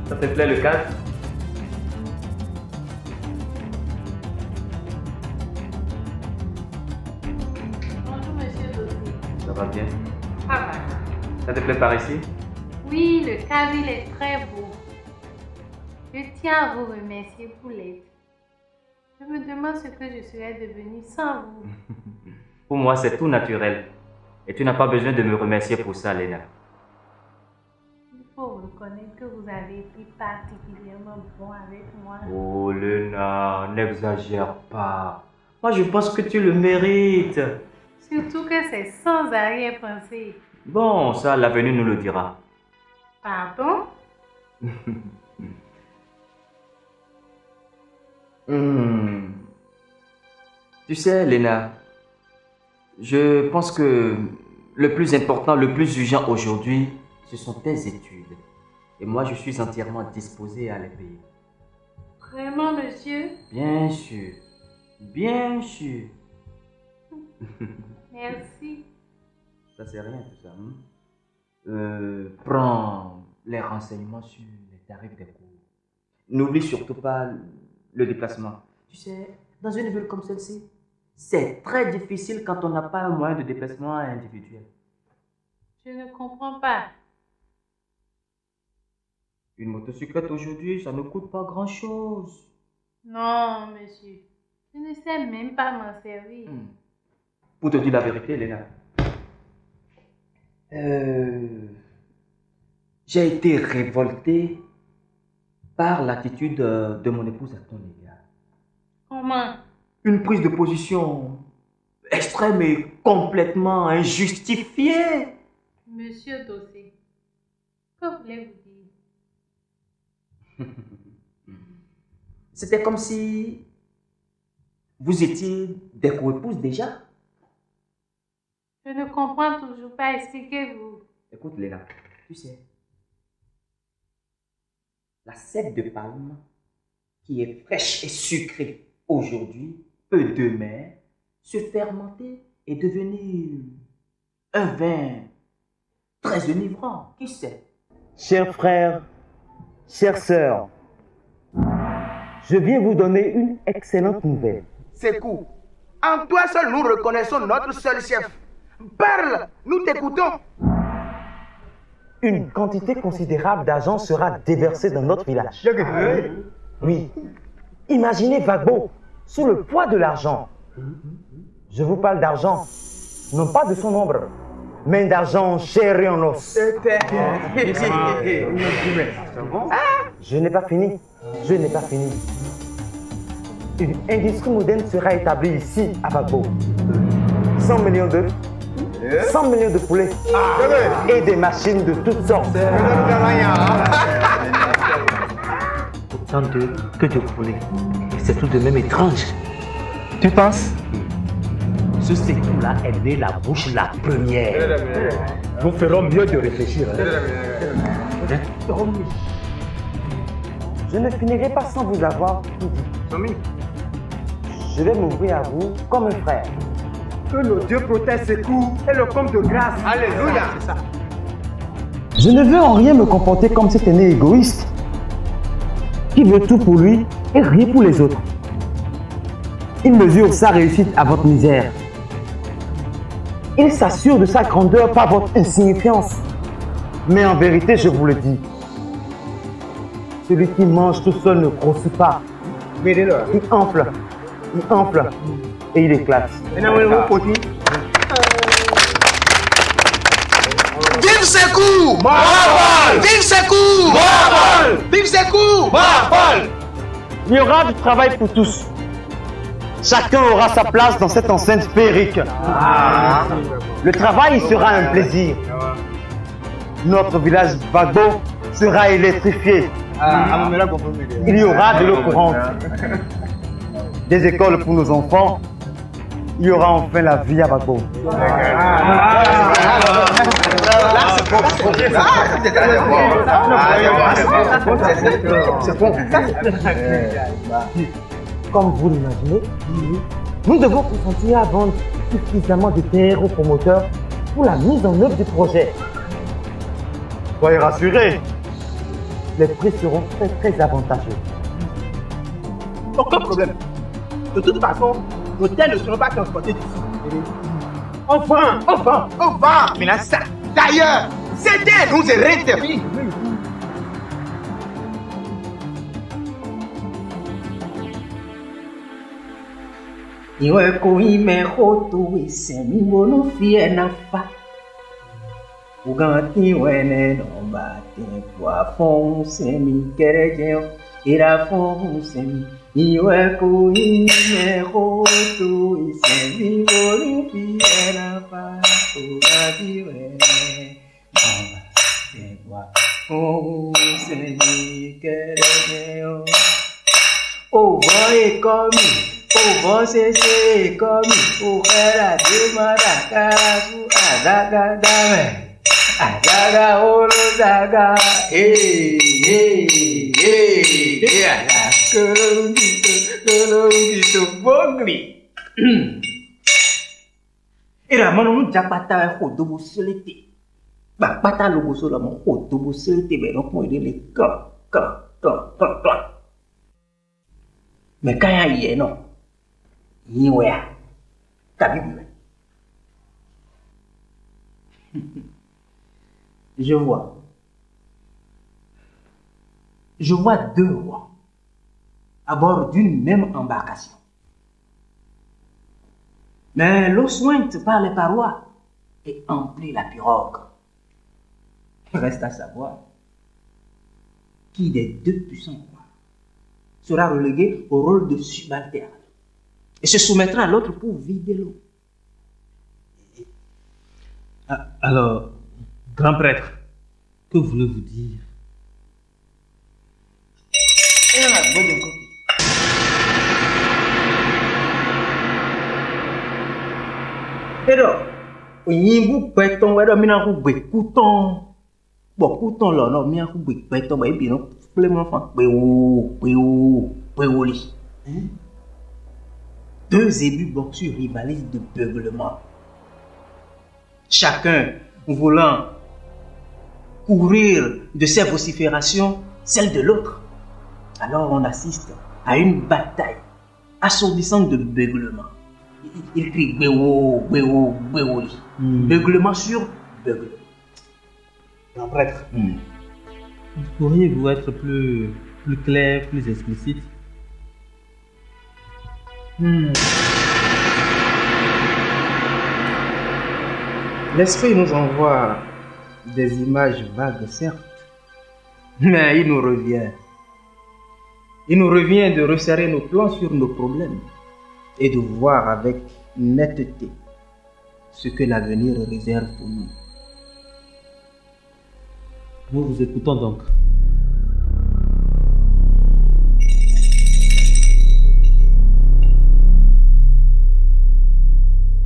S5: Ça te plaît le cadre?
S3: Bonjour, monsieur Dossé.
S5: Ça va bien?
S3: Ça va.
S5: Ça te plaît par ici?
S3: Oui, le cadre, il est très beau. Je tiens à vous remercier pour l'aide. Je me demande ce que je serais devenue sans vous.
S5: Pour moi, c'est tout naturel. Et tu n'as pas besoin de me remercier pour ça, Léna.
S3: Il faut reconnaître que vous avez été particulièrement bon avec moi.
S5: Oh, Léna, n'exagère pas. Moi, je pense que tu le mérites.
S3: Surtout que c'est sans arrière-pensée.
S5: Bon, ça, l'avenir nous le dira.
S3: Pardon?
S5: Tu sais, Léna, je pense que le plus important, le plus urgent aujourd'hui, ce sont tes études. Et moi, je suis entièrement disposé à les payer.
S3: Vraiment, monsieur?
S5: Bien sûr. Bien sûr.
S3: Merci.
S5: Ça, c'est rien, tout ça. Prends les renseignements sur les tarifs des cours. N'oublie surtout pas le déplacement. Tu sais, dans une ville comme celle-ci, c'est très difficile quand on n'a pas un moyen de déplacement individuel.
S3: Je ne comprends pas.
S5: Une motocyclette aujourd'hui, ça ne coûte pas grand-chose.
S3: Non, monsieur. Je ne sais même pas m'en servir.
S5: Pour te dire la vérité, Léna, j'ai été révolté par l'attitude de mon épouse à ton égard.
S3: Comment?
S5: Une prise de position extrême et complètement injustifiée.
S3: Monsieur Dossé, que voulez-vous dire?
S5: C'était comme si vous étiez des co-épouses déjà.
S3: Je ne comprends toujours pas. Expliquez-vous.
S5: Écoute, Léna, tu sais, la sève de palme qui est fraîche et sucrée aujourd'hui peut demain se fermenter et devenir un vin très enivrant. Qui sait?
S16: Chers frères, chères sœurs, je viens vous donner une excellente nouvelle.
S15: Sékou, en toi seul nous reconnaissons notre seul chef. Parle, nous t'écoutons.
S16: Une quantité considérable d'argent sera déversée dans notre village. Oui. Imaginez Gbagbo sous le poids de l'argent. Je vous parle d'argent, non pas de son nombre, mais d'argent chair et en os. Je n'ai pas fini. Je n'ai pas fini. Une industrie moderne sera établie ici à Gbagbo. 100 millions d'œufs, 100 millions de poulets et des machines de toutes sortes.
S5: Autant d'œufs que de poulets. C'est tout de même étrange.
S16: Tu penses?
S5: Ce Sékou-là est né la bouche la première.
S16: Nous ferons mieux de réfléchir. Je ne finirai pas sans vous avoir tout dit. Je vais m'ouvrir à vous comme un frère.
S15: Que le Dieu protège Sékou et le comte de grâce. Alléluia.
S16: Je ne veux en rien me comporter comme cet aîné égoïste qui veut tout pour lui et rien pour les autres. Il mesure sa réussite à votre misère. Il s'assure de sa grandeur par votre insignifiance. Mais en vérité, je vous le dis, celui qui mange tout seul ne grossit pas. Il enfle et il éclate.
S15: Vive Sékou! Vive Sékou! Vive Sékou!
S16: Il y aura du travail pour tous. Chacun aura sa place dans cette enceinte féerique. Le travail sera un plaisir. Notre village Gbagbo sera électrifié. Il y aura de l'eau courante, des écoles pour nos enfants. Il y aura enfin la vie à Gbagbo. Comme vous l'imaginez, nous devons consentir à vendre suffisamment de terres aux promoteurs pour la mise en œuvre du projet. Soyez rassurés, les prix seront très avantageux.
S15: Aucun problème. De toute façon, nos terres ne seront pas transportées d'ici. On vend. Maintenant ça. D'ailleurs, ces terres nous héritent.
S17: Iwe kuime hotu isemi wonu fie na fa. Uganti wene no bate kwa fon semi kereje ira fon semi. Iwe kuime hotu isemi wonu fie na fa. Uganti wene no bate kwa fon semi kereje. Oh boy come. Você se come o cara de maracaçu, azaga dame, azaga olozaga, colongito, bogli. Era mano não já pata rodo bucelete, pata logo só mo rodo bucelete, bem não pode ele cá. Mas cai aí não. Iwe ya, tabi bule. Je vois. Je vois 2 rois à bord d'une même embarcation. Mais l'eau sointe par les parois et emplit la pirogue. Reste à savoir qui des 2 puissants rois sera relégué au rôle de subalterne et se soumettra à l'autre pour vider l'eau.
S12: Alors, grand prêtre, que voulez-vous dire?
S17: Alors, Yimbu Peton, whether Mina who be Couton, but Couton, no, Mia who be Peton, baby, no, Plément, Péoli. 2 ébus boxus rivalisent de beuglement. Chacun voulant courir de ses vociférations celle de l'autre. Alors on assiste à une bataille assourdissante de beuglement. Il crie béo, béo, béoli. Beuglement sur beuglement.
S12: Grand prêtre, pourriez-vous être plus clair, plus explicite?
S17: L'esprit nous envoie des images vagues, certes, mais il nous revient. Il nous revient de resserrer nos plans sur nos problèmes et de voir avec netteté ce que l'avenir réserve pour nous.
S12: Nous vous écoutons donc.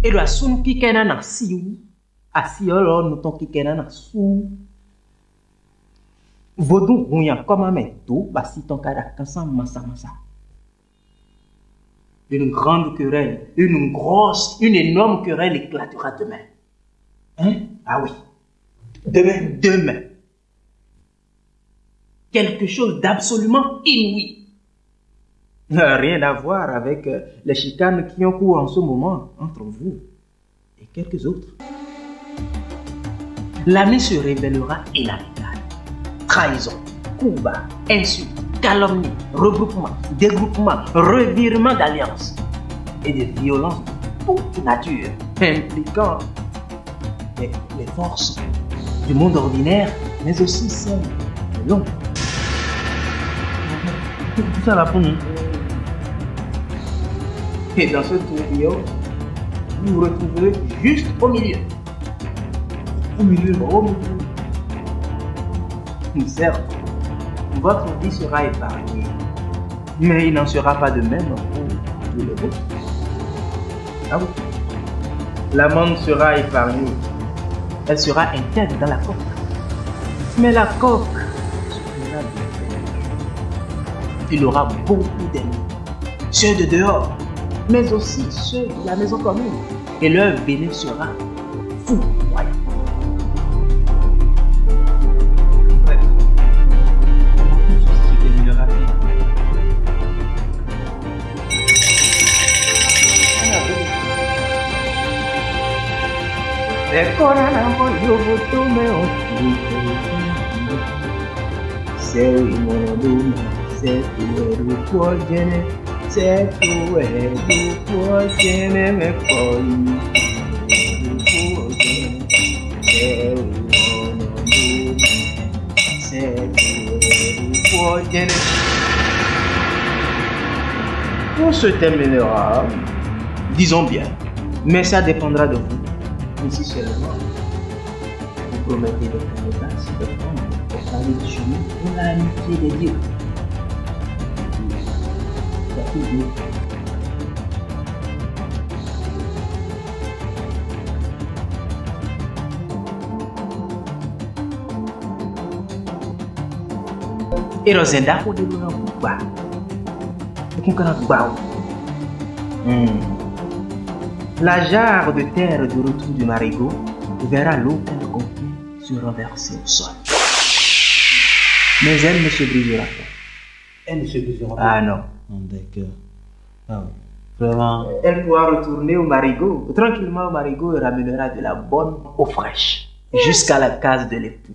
S17: Et la soun qui kena na siou, asiolo nous ton qui kena na sou. Vodou rouya comme un métaux, basi ton kada kansan massa. Une grande querelle, une énorme querelle éclatera demain. Hein? Ah oui. Demain. Quelque chose d'absolument inouï. Rien à voir avec les chicanes qui ont cours en ce moment entre vous et quelques autres. L'année se révélera inhabitable. Trahison, coups bas, insultes, calomnie, regroupement, dégroupement, revirement d'alliance et de violences de toute nature impliquant les forces du monde ordinaire, mais aussi celles de l'homme.
S12: Tout ça là pour nous.
S17: Et dans ce tourbillon, vous vous retrouverez juste au milieu. Au milieu. Certes, votre vie sera épargnée, mais il n'en sera pas de même pour tous les autres. Ah oui. L'amande sera épargnée. Elle sera intègre dans la coque. Mais la coque souffrira de peine. Il aura beaucoup d'ennemis, ceux de dehors, mais aussi ceux de la maison commune. Et leur venin sera foudroyant. Tout se terminera, disons bien, mais ça dépendra de vous. Ici seulement, vous promettez de faire le passe, de prendre pour parler du chemin pour l'amitié des dieux. Et Rosenda, vous devez vous battre. La jarre de terre du retour du marigot verra l'eau qu'elle contient se renverser au sol. Mais elle ne se brisera pas.
S12: Elle ne se brisera pas.
S17: Ah non.
S12: D'accord. Ah, vraiment.
S17: Elle pourra retourner au marigot, tranquillement au marigot, et ramènera de la bonne eau fraîche jusqu'à la case de l'époux.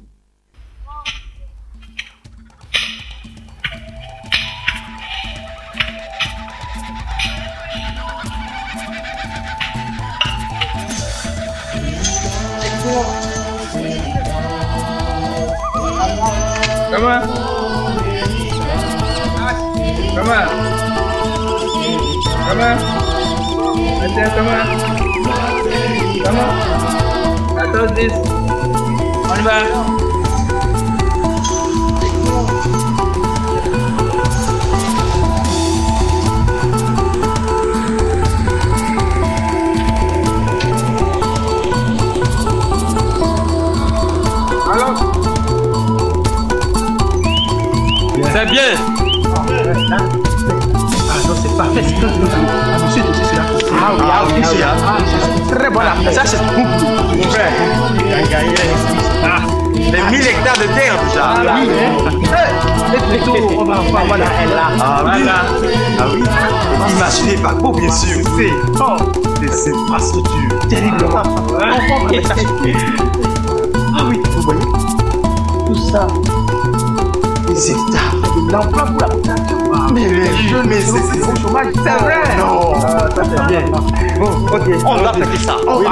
S17: Comment? Comment? Comment? Attends, comment? Comment? 14-10. On y va.
S16: C'est bien.
S15: Ah non, c'est parfait. C'est comme monsieur, c'est celui-là. Ah oui, c'est là. Très bon là. Ça, c'est tout. Mon frère, il a gagné
S16: les 1000 hectares de terre déjà.
S15: Ah oui. On va voir, voilà.
S16: Ah oui. Ah oui. Imaginez pas beau, bien sûr.
S15: Oh,
S16: c'est infrastructure.
S15: Terriblement. Ah oui, vous voyez tout ça. Les hectares de l'emploi pour la population.
S16: Mais les jeunes, mais c'est
S15: au chômage, c'est vrai.
S16: Non,
S15: ça c'est bien.
S16: Bon, ok, on va faire ça.
S15: On va.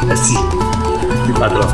S16: Merci. Du patron.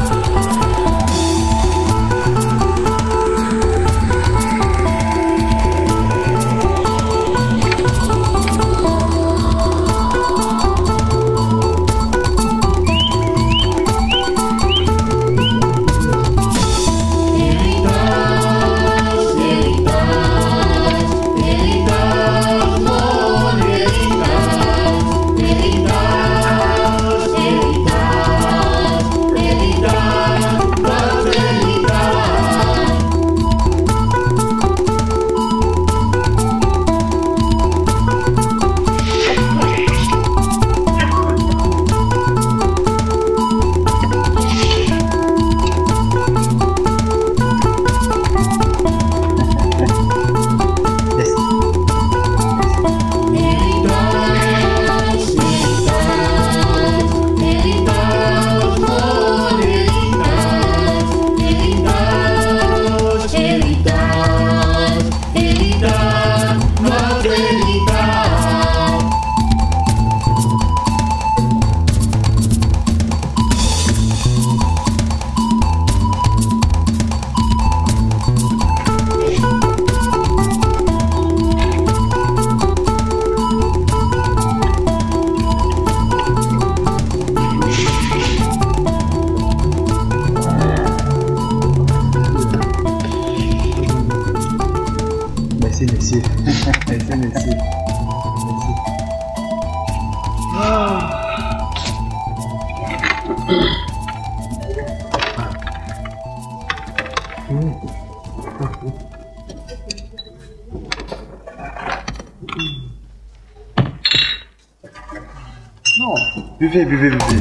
S14: Non, buvez, buvez, buvez.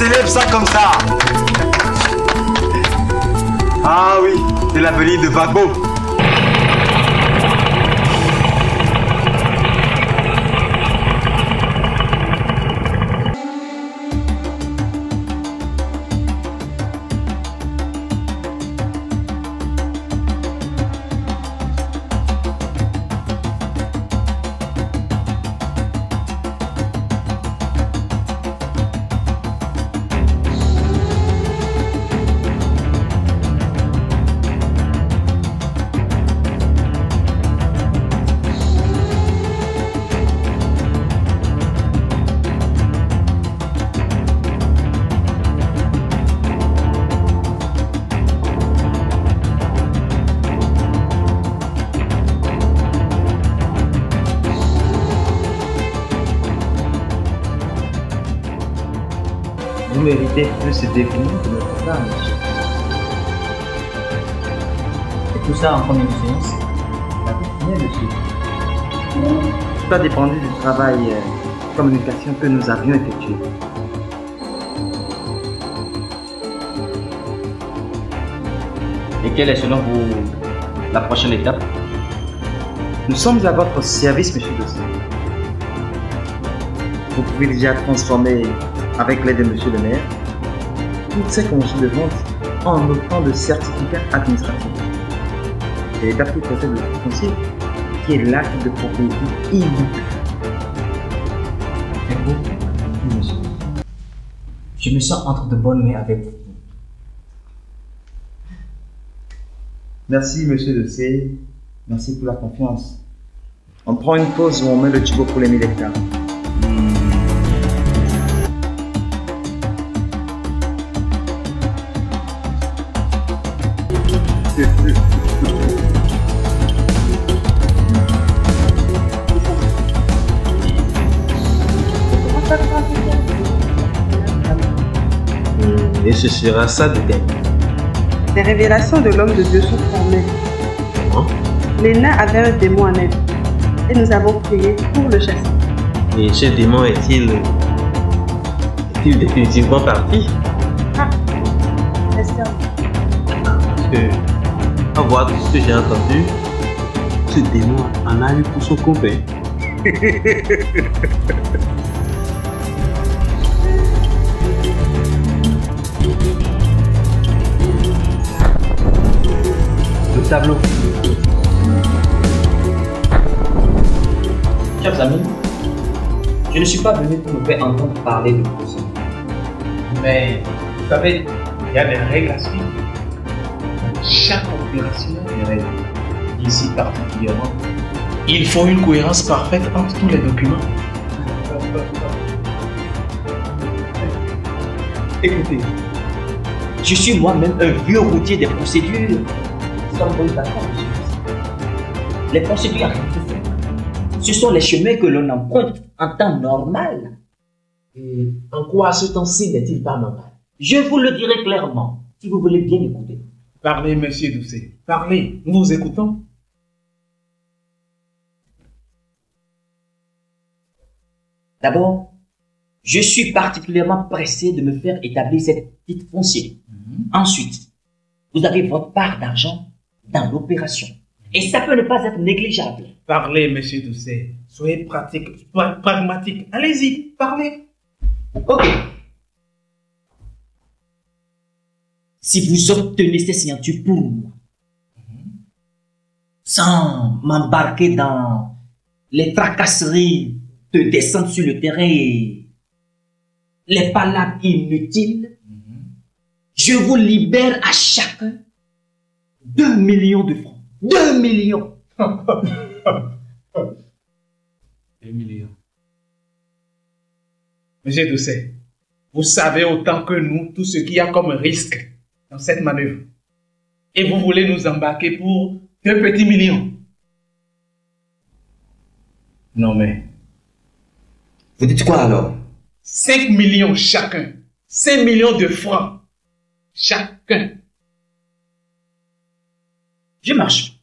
S16: célèbre ça comme ça. Ah oui, c'est la venue de Gbagbo.
S17: Vous méritez plus se définir que notre part, monsieur. Et tout ça en combien de séances? La première, monsieur. Tout a dépendu du travail de communication que nous avions effectué. Et quelle est selon vous la prochaine étape? Nous sommes à votre service, monsieur Dossier. Vous pouvez déjà transformer, avec l'aide de monsieur le maire, toutes ces conditions de vente en autant de certificats administratifs. C'est l'étape qui procède le foncier, qui est l'acte de propriété illicite. Et vous, monsieur, je me sens entre de bonnes mains avec vous. Merci, monsieur Dossier. Merci pour la confiance. On prend une pause ou on met le tubo pour les 1000 hectares.
S12: Et ce sera ça de gagner.
S8: Les révélations de l'homme de Dieu sont formelles. Les nains avaient un démon en elle. Et nous avons prié pour le chasser.
S12: Et ce démon est-il définitivement parti?
S8: Ah, j'espère.
S12: Parce que, à voir tout ce que j'ai entendu, ce démon en a eu pour son copain.
S17: Le tableau. Chers amis, je ne suis pas venu pour vous faire entendre parler de procédure. Mais, vous savez, il y a des règles à suivre. Chaque opération a des règles. Ici particulièrement, il faut une cohérence parfaite entre tous les documents. Écoutez, je suis moi-même un vieux routier des procédures. Nous sommes d'accord, monsieur. Les procédures à réaliser, ce sont les chemins que l'on emprunte en temps normal. Et en quoi ce temps-ci n'est-il pas normal? Je vous le dirai clairement, si vous voulez bien écouter.
S15: Parlez, monsieur Doucet. Parlez, nous vous écoutons.
S17: D'abord, je suis particulièrement pressé de me faire établir cette petite foncière. Ensuite, vous avez votre part d'argent dans l'opération. Et ça peut ne pas être négligeable.
S15: Parlez, monsieur Doucet. Soyez pratique, pragmatique. Allez-y, parlez.
S17: Ok. Si vous obtenez ces signatures pour moi, sans m'embarquer dans les tracasseries de descendre sur le terrain et les palabres inutiles, je vous libère à chacun 2 millions de francs. 2 millions.
S15: 2 millions. Monsieur Doucet, vous savez autant que nous tout ce qu'il y a comme risque dans cette manœuvre. Et vous voulez nous embarquer pour 2 petits millions. Non mais...
S17: Vous dites quoi alors?
S15: 5 millions chacun. 5 millions de francs. Chacun.
S17: Je marche.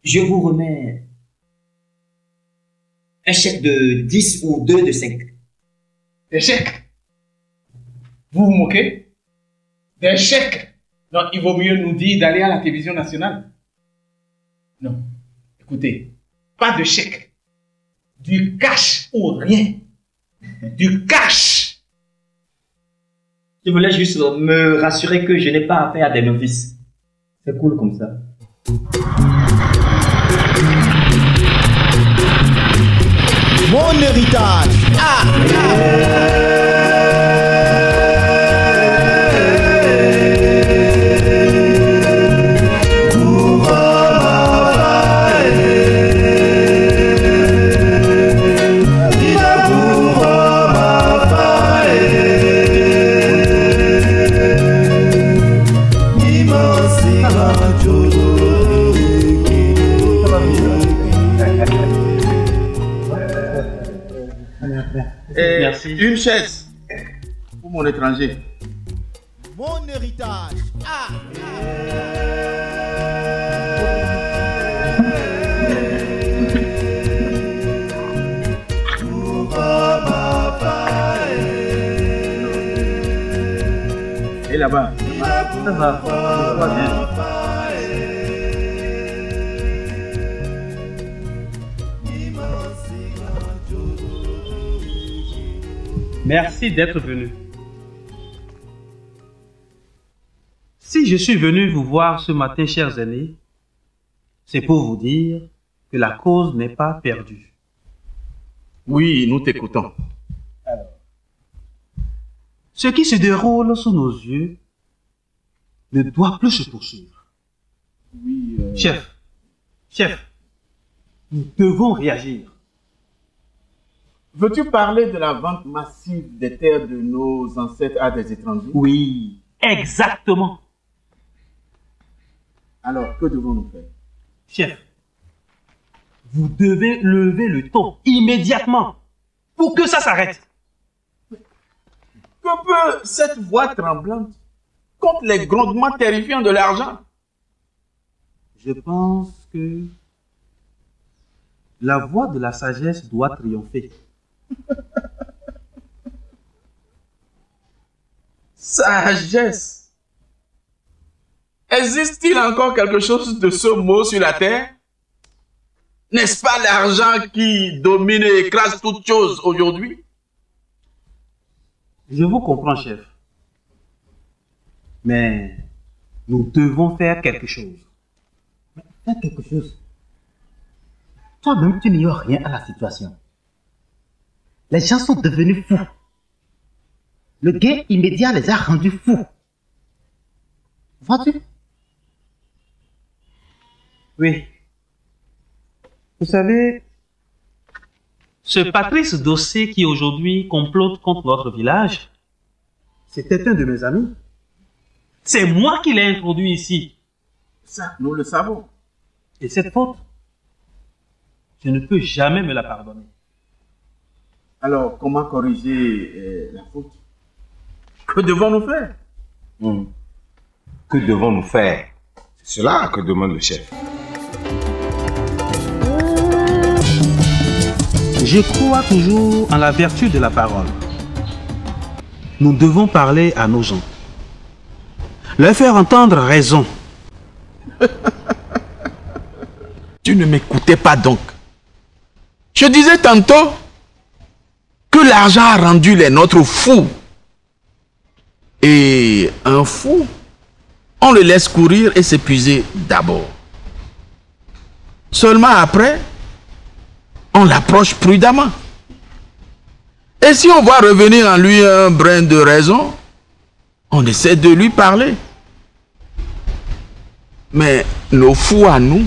S17: Je vous remets
S18: Un chèque de 10 ou 2 de 5.
S15: Des chèques? Vous vous moquez? Des chèques? Non, il vaut mieux nous dire d'aller à la télévision nationale. Non. Écoutez, pas de chèque. Du cash ou rien. Du cash.
S18: Je voulais juste me rassurer que je n'ai pas affaire à des novices. C'est cool comme ça.
S19: Mon héritage.
S15: Merci. Une chaise pour mon étranger.
S19: Mon héritage.
S15: Et là-bas, ça va. Ça va bien.
S17: Merci d'être venu. Si je suis venu vous voir ce matin, chers aînés, c'est pour vous dire que la cause n'est pas perdue.
S15: Oui, nous t'écoutons.
S17: Ce qui se déroule sous nos yeux ne doit plus se poursuivre.
S15: Oui,
S17: Chef, nous devons réagir.
S15: Veux-tu parler de la vente massive des terres de nos ancêtres à des étrangers?
S17: Oui, exactement.
S15: Alors, que devons-nous faire?
S17: Chef, vous devez lever le ton immédiatement pour que ça s'arrête.
S15: Que peut cette voix tremblante contre les grondements terrifiants de l'argent?
S17: Je pense que la voix de la sagesse doit triompher.
S15: Sagesse. Existe-t-il encore quelque chose de ce mot sur la terre? N'est-ce pas l'argent qui domine et écrase toute chose aujourd'hui?
S17: Je vous comprends, chef. Mais nous devons faire quelque chose.
S18: Faire quelque chose? Toi-même, tu n'ignores rien à la situation. Les gens sont devenus fous. Le gain immédiat les a rendus fous. Vois-tu?
S17: Oui. Vous savez, ce Patrice Dossé qui aujourd'hui complote contre votre village, c'était un de mes amis. C'est moi qui l'ai introduit ici.
S15: Ça, nous le savons.
S17: Et cette faute, je ne peux jamais me la pardonner.
S15: Alors, comment corriger la faute? Que devons-nous faire?
S1: Que devons-nous faire? C'est cela que demande le chef.
S17: Je crois toujours en la vertu de la parole. Nous devons parler à nos gens. Leur faire entendre raison.
S15: Tu ne m'écoutais pas donc. Je disais tantôt que l'argent a rendu les nôtres fous. Et un fou, on le laisse courir et s'épuiser d'abord. Seulement après, on l'approche prudemment. Et si on voit revenir en lui un brin de raison, on essaie de lui parler. Mais nos fous à nous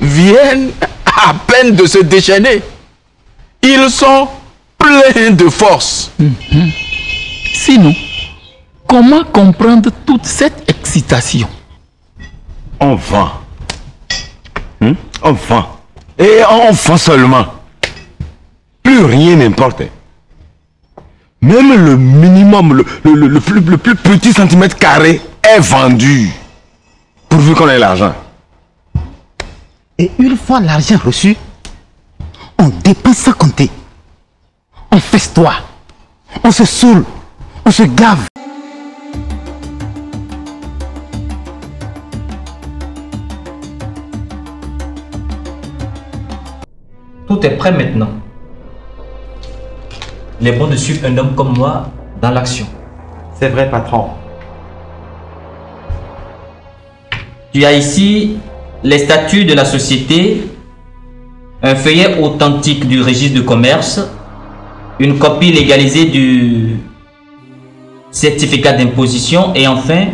S15: viennent à peine de se déchaîner. Ils sont pleins de force.
S20: Sinon, comment comprendre toute cette excitation?
S1: On vend. On vend. Et on vend seulement. Plus rien n'importe. Même le minimum, le plus petit centimètre carré est vendu. Pourvu qu'on ait l'argent.
S18: Et une fois l'argent reçu, On dépense sans compter. On festoie. On se saoule. On se gave.
S5: Tout est prêt maintenant. Il est bon de suivre un homme comme moi dans l'action.
S14: C'est vrai, patron.
S5: Tu as ici les statuts de la société, un feuillet authentique du registre de commerce, une copie légalisée du certificat d'imposition et enfin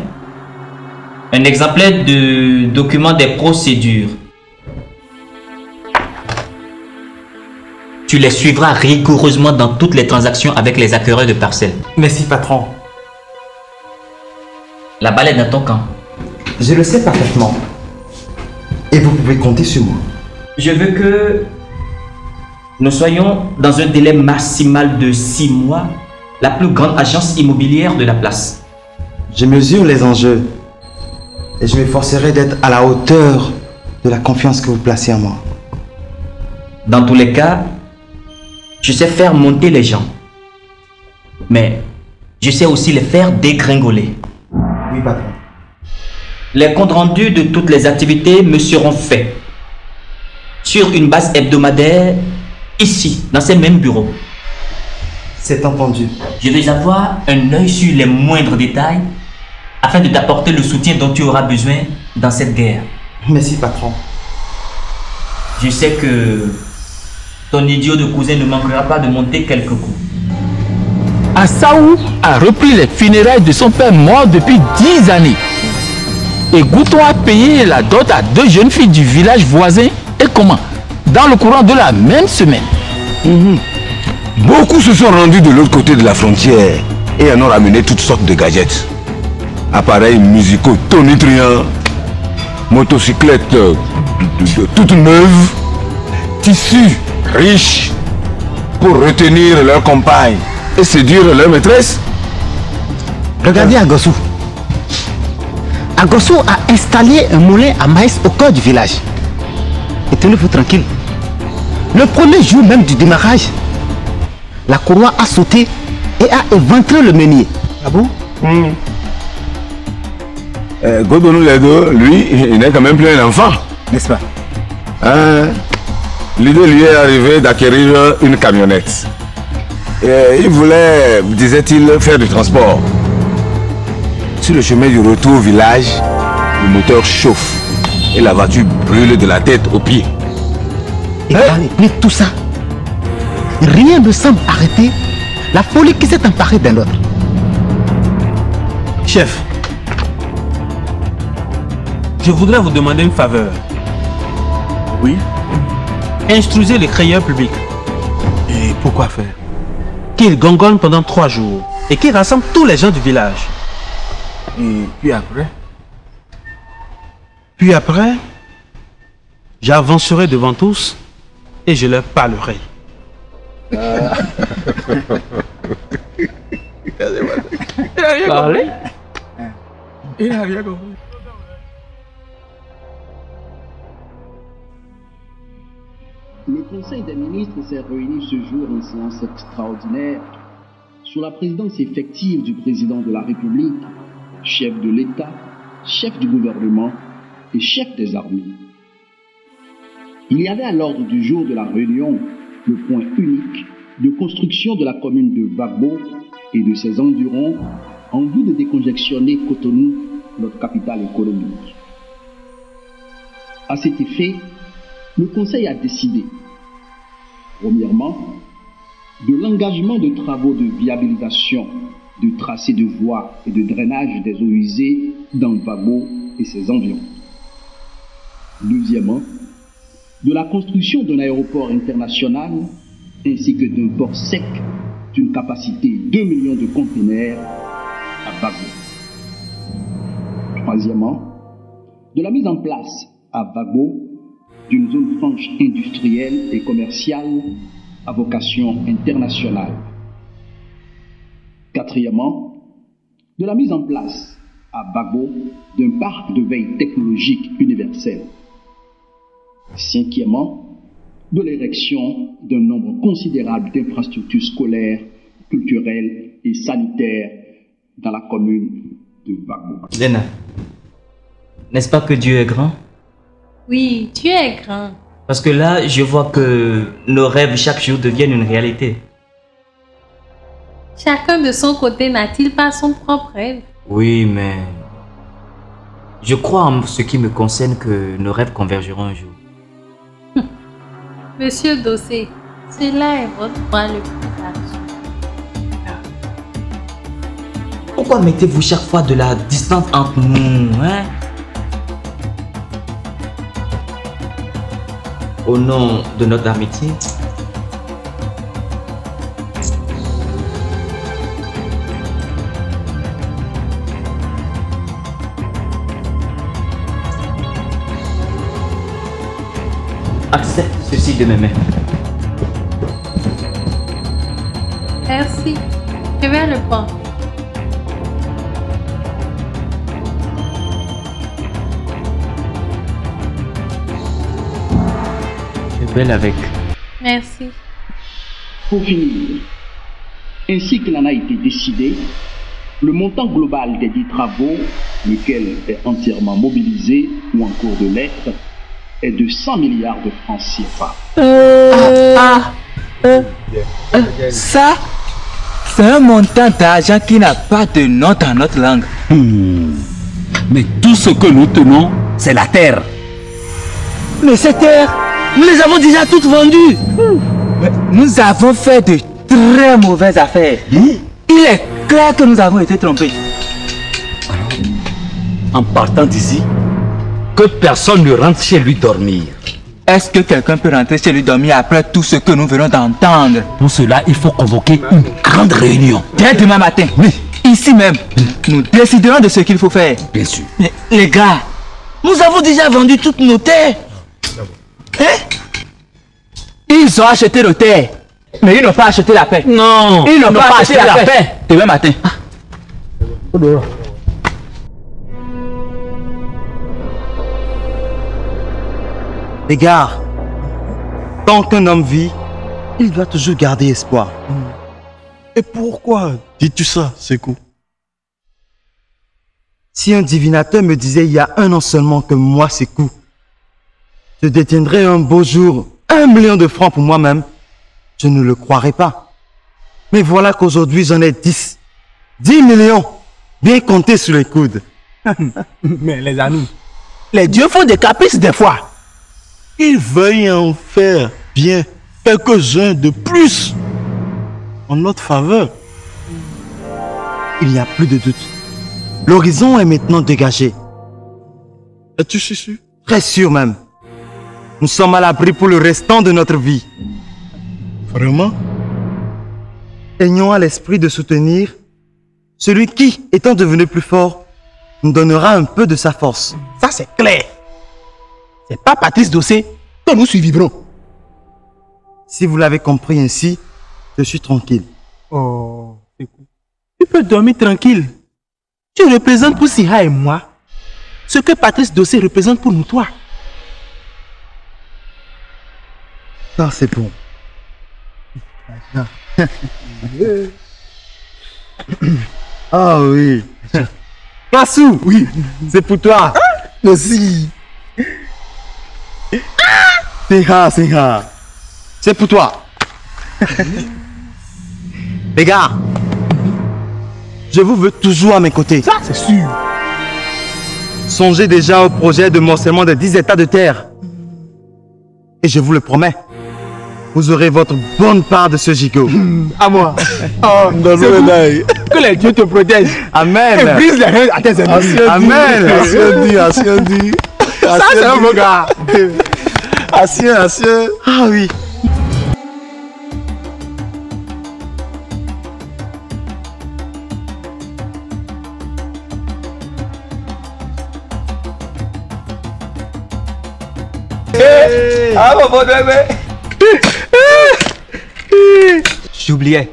S5: un exemplaire de document des procédures. Tu les suivras rigoureusement dans toutes les transactions avec les acquéreurs de parcelles.
S14: Merci, patron.
S5: La balle est dans ton camp.
S14: Je le sais parfaitement. Et vous pouvez compter sur moi.
S5: Je veux que nous soyons dans un délai maximal de 6 mois, la plus grande agence immobilière de la place.
S14: Je mesure les enjeux et je m'efforcerai d'être à la hauteur de la confiance que vous placez en moi.
S5: Dans tous les cas, je sais faire monter les gens, mais je sais aussi les faire dégringoler.
S14: Oui, patron.
S5: Les comptes rendus de toutes les activités me seront faits sur une base hebdomadaire ici, dans ces mêmes bureaux.
S14: C'est entendu.
S5: Je vais avoir un œil sur les moindres détails afin de t'apporter le soutien dont tu auras besoin dans cette guerre.
S14: Merci, patron.
S5: Je sais que ton idiot de cousin ne manquera pas de monter quelques coups.
S20: Assaou a repris les funérailles de son père mort depuis 10 années. Et Gouton a payé la dot à 2 jeunes filles du village voisin. Et comment? Dans le courant de la même semaine.
S7: Beaucoup se sont rendus de l'autre côté de la frontière et en ont ramené toutes sortes de gadgets. Appareils musicaux tonitruants, motocyclettes toutes neuves, tissus riches pour retenir leurs compagnes et séduire leur maîtresse.
S18: Regardez Agossou. Agossou a installé un moulin à maïs au cœur du village. Et tenez-vous tranquille. Le premier jour même du démarrage, la courroie a sauté et a éventré le meunier. Ah bon?
S7: Godonou Ledo, lui, il n'est quand même plus un enfant.
S18: N'est-ce pas?
S7: L'idée lui est arrivée d'acquérir une camionnette. Il voulait, disait-il, faire du transport. Sur le chemin du retour au village, le moteur chauffe et la voiture brûle de la tête aux pieds.
S18: Et malgré tout ça, rien ne semble arrêter la folie qui s'est emparée d'un autre.
S12: Chef, je voudrais vous demander une faveur.
S6: Oui?
S12: Instruisez les créateurs publics.
S6: Et pourquoi faire?
S12: Qu'ils gongonnent pendant 3 jours et qu'ils rassemblent tous les gens du village.
S6: Et puis après?
S12: Puis après, j'avancerai devant tous et je leur parlerai.
S6: Parler? Il n'a rien compris.
S21: Le Conseil des ministres s'est réuni ce jour en séance extraordinaire sous la présidence effective du président de la République, chef de l'État, chef du gouvernement et chef des armées. Il y avait à l'ordre du jour de la réunion le point unique de construction de la commune de Gbagbo et de ses environs en vue de décongestionner Cotonou, notre capitale économique. À cet effet, le Conseil a décidé, premièrement, de l'engagement de travaux de viabilisation, de tracés de voies et de drainage des eaux usées dans Gbagbo et ses environs. Deuxièmement, de la construction d'un aéroport international ainsi que d'un port sec d'une capacité 2 millions de conteneurs à Gbagbo. Troisièmement, de la mise en place à Gbagbo d'une zone franche industrielle et commerciale à vocation internationale. Quatrièmement, de la mise en place à Gbagbo d'un parc de veille technologique universel. Cinquièmement, de l'érection d'un nombre considérable d'infrastructures scolaires, culturelles et sanitaires dans la commune de Bagbo.
S5: Zena, n'est-ce pas que Dieu est grand?
S3: Oui, Dieu est grand.
S5: Parce que là, je vois que nos rêves chaque jour deviennent une réalité.
S3: Chacun de son côté n'a-t-il pas son propre rêve?
S5: Oui, mais je crois en ce qui me concerne que nos rêves convergeront un jour.
S3: Monsieur Dossé, cela est votre droit le plus large.
S5: Pourquoi mettez-vous chaque fois de la distance entre nous, hein? Au nom de notre amitié. Accepte ceci de mes mains.
S3: Merci. Je vais le prendre.
S5: Je vais avec.
S3: Merci.
S21: Pour finir, ainsi qu'il en a été décidé, le montant global des 10 travaux, lequel est entièrement mobilisé ou en cours de l'être, est de 100 milliards de francs CFA.
S20: Ça, c'est un montant d'argent qui n'a pas de nom dans notre langue.
S7: Mais tout ce que nous tenons, c'est la terre.
S20: Mais cette terre, nous les avons déjà toutes vendues. Mais nous avons fait de très mauvaises affaires. Il est clair que nous avons été trompés.
S7: En partant d'ici, que personne ne rentre chez lui dormir.
S20: Est-ce que quelqu'un peut rentrer chez lui dormir après tout ce que nous venons d'entendre?
S7: Pour cela, il faut convoquer une grande réunion.
S20: Dès demain matin, ici même, nous déciderons de ce qu'il faut faire.
S7: Bien sûr.
S20: Mais les gars, nous avons déjà vendu toutes nos terres. Hein? Ils ont acheté nos terres, mais ils n'ont pas acheté la paix.
S7: Non,
S20: ils n'ont pas acheté la paix. Demain matin.
S16: Les gars, tant qu'un homme vit, il doit toujours garder espoir.
S4: Et pourquoi dis-tu ça, Sekou?
S16: Si un divinateur me disait il y a 1 an seulement que moi, Sekou, je détiendrais un beau jour 1 million de francs pour moi-même, je ne le croirais pas. Mais voilà qu'aujourd'hui j'en ai 10. 10 millions, bien comptés sur les coudes.
S15: Mais les amis, les dieux font des caprices des fois.
S4: Ils veuillent en faire bien quelques-uns de plus en notre faveur.
S16: Il n'y a plus de doute. L'horizon est maintenant dégagé.
S4: Es-tu sûr?
S16: Très sûr même. Nous sommes à l'abri pour le restant de notre vie.
S4: Vraiment?
S16: Ayons à l'esprit de soutenir celui qui, étant devenu plus fort, nous donnera un peu de sa force.
S15: Ça c'est clair. C'est pas Patrice Dossé que nous suivrons.
S16: Si vous l'avez compris ainsi, je suis tranquille.
S15: Oh, tu peux dormir tranquille. Tu représentes pour Sira et moi ce que Patrice Dossé représente pour nous trois.
S16: Ça c'est bon. Ah oui. Kassou, oui, c'est pour toi.
S15: Merci.
S16: Sinha. C'est pour toi. Les gars, je vous veux toujours à mes côtés.
S15: Ça, c'est sûr.
S16: Songez déjà au projet de morcellement des 10 hectares de terre. Et je vous le promets, vous aurez votre bonne part de ce gigot.
S15: À moi. Oh, que les dieux te protègent.
S16: Amen.
S15: Et brise les reins à tes ennemis.
S16: Amen.
S4: Asien dit.
S15: Ça, c'est un beau gars.
S4: Asien.
S16: Ah oui.
S20: Ah mon bon bébé. J'oubliais.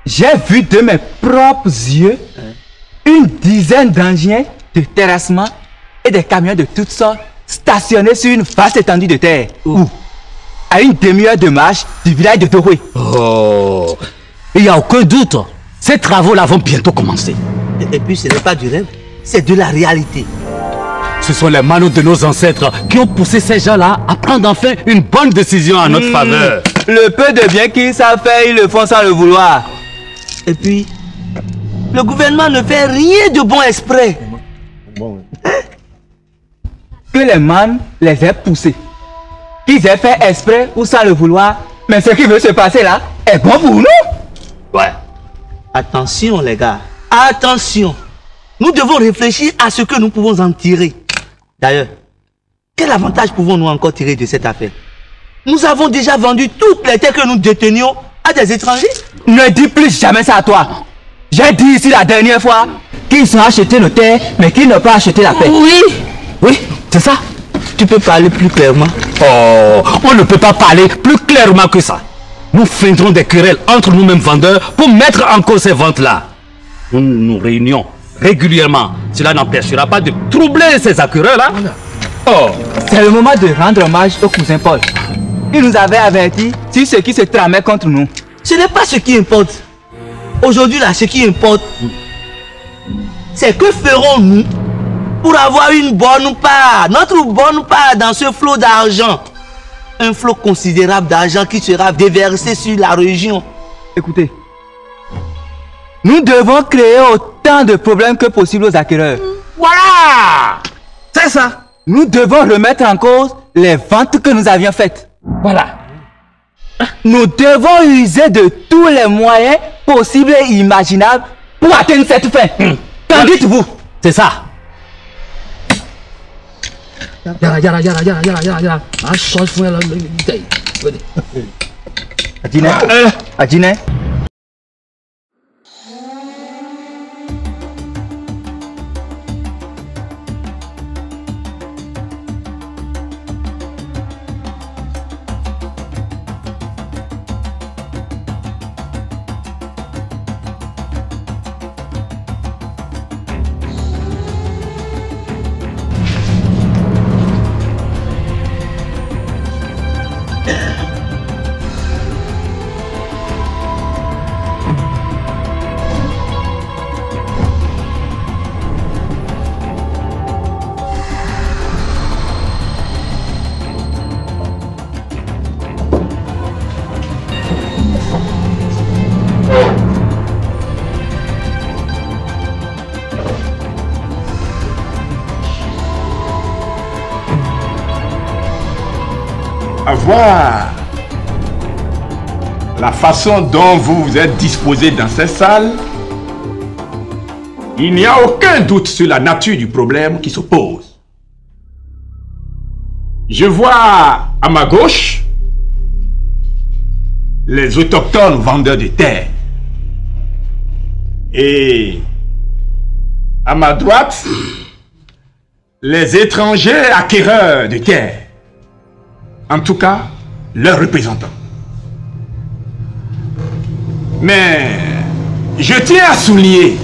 S20: J'ai vu de mes propres yeux une dizaine d'engins de terrassement et des camions de toutes sortes stationnés sur une vaste étendue de terre. Où?
S16: à une demi-heure de marche du village de Tohoué.
S2: Oh, il n'y a aucun doute. Ces travaux-là vont bientôt commencer.
S22: Et puis ce n'est pas du rêve, c'est de la réalité.
S2: Ce sont les manos de nos ancêtres qui ont poussé ces gens-là à prendre enfin une bonne décision en notre faveur.
S16: Le peu de bien qu'ils savent faire, ils le font sans le vouloir.
S22: Et puis, le gouvernement ne fait rien de bon exprès.
S16: Que les man les aient poussés, qu'ils aient fait exprès ou sans le vouloir, mais ce qui veut se passer là est bon pour nous.
S22: Ouais. Attention les gars, attention. Nous devons réfléchir à ce que nous pouvons en tirer. D'ailleurs, quel avantage pouvons-nous encore tirer de cette affaire? Nous avons déjà vendu toutes les terres que nous détenions à des étrangers.
S16: Ne dis plus jamais ça à toi. J'ai dit ici la dernière fois qu'ils ont acheté nos terres, mais qu'ils n'ont pas acheté la paix. Oui, c'est ça.
S22: Tu peux parler plus clairement?
S2: Oh, on ne peut pas parler plus clairement que ça. Nous feindrons des querelles entre nous-mêmes vendeurs pour mettre en cause ces ventes-là. Nous nous réunions régulièrement. Cela n'empêchera pas de troubler ces acquéreurs-là.
S16: Oh, c'est le moment de rendre hommage au cousin Paul. Il nous avait averti sur ce qui se tramait contre nous.
S22: Ce n'est pas ce qui importe. Aujourd'hui là, ce qui importe, c'est que ferons-nous pour avoir une bonne part, notre bonne part dans ce flot d'argent. Un flot considérable d'argent qui sera déversé sur la région.
S16: Écoutez, nous devons créer autant de problèmes que possible aux acquéreurs.
S22: Voilà!
S16: C'est ça. Nous devons remettre en cause les ventes que nous avions faites. Voilà. Nous devons user de tous les moyens possibles et imaginables pour atteindre cette fin. Qu'en dites-vous?
S2: C'est ça.
S16: Adine.
S1: À voir la façon dont vous vous êtes disposé dans cette salle, il n'y a aucun doute sur la nature du problème qui se pose. Je vois à ma gauche les autochtones vendeurs de terre et à ma droite les étrangers acquéreurs de terre. En tout cas, leurs représentants. Mais je tiens à souligner,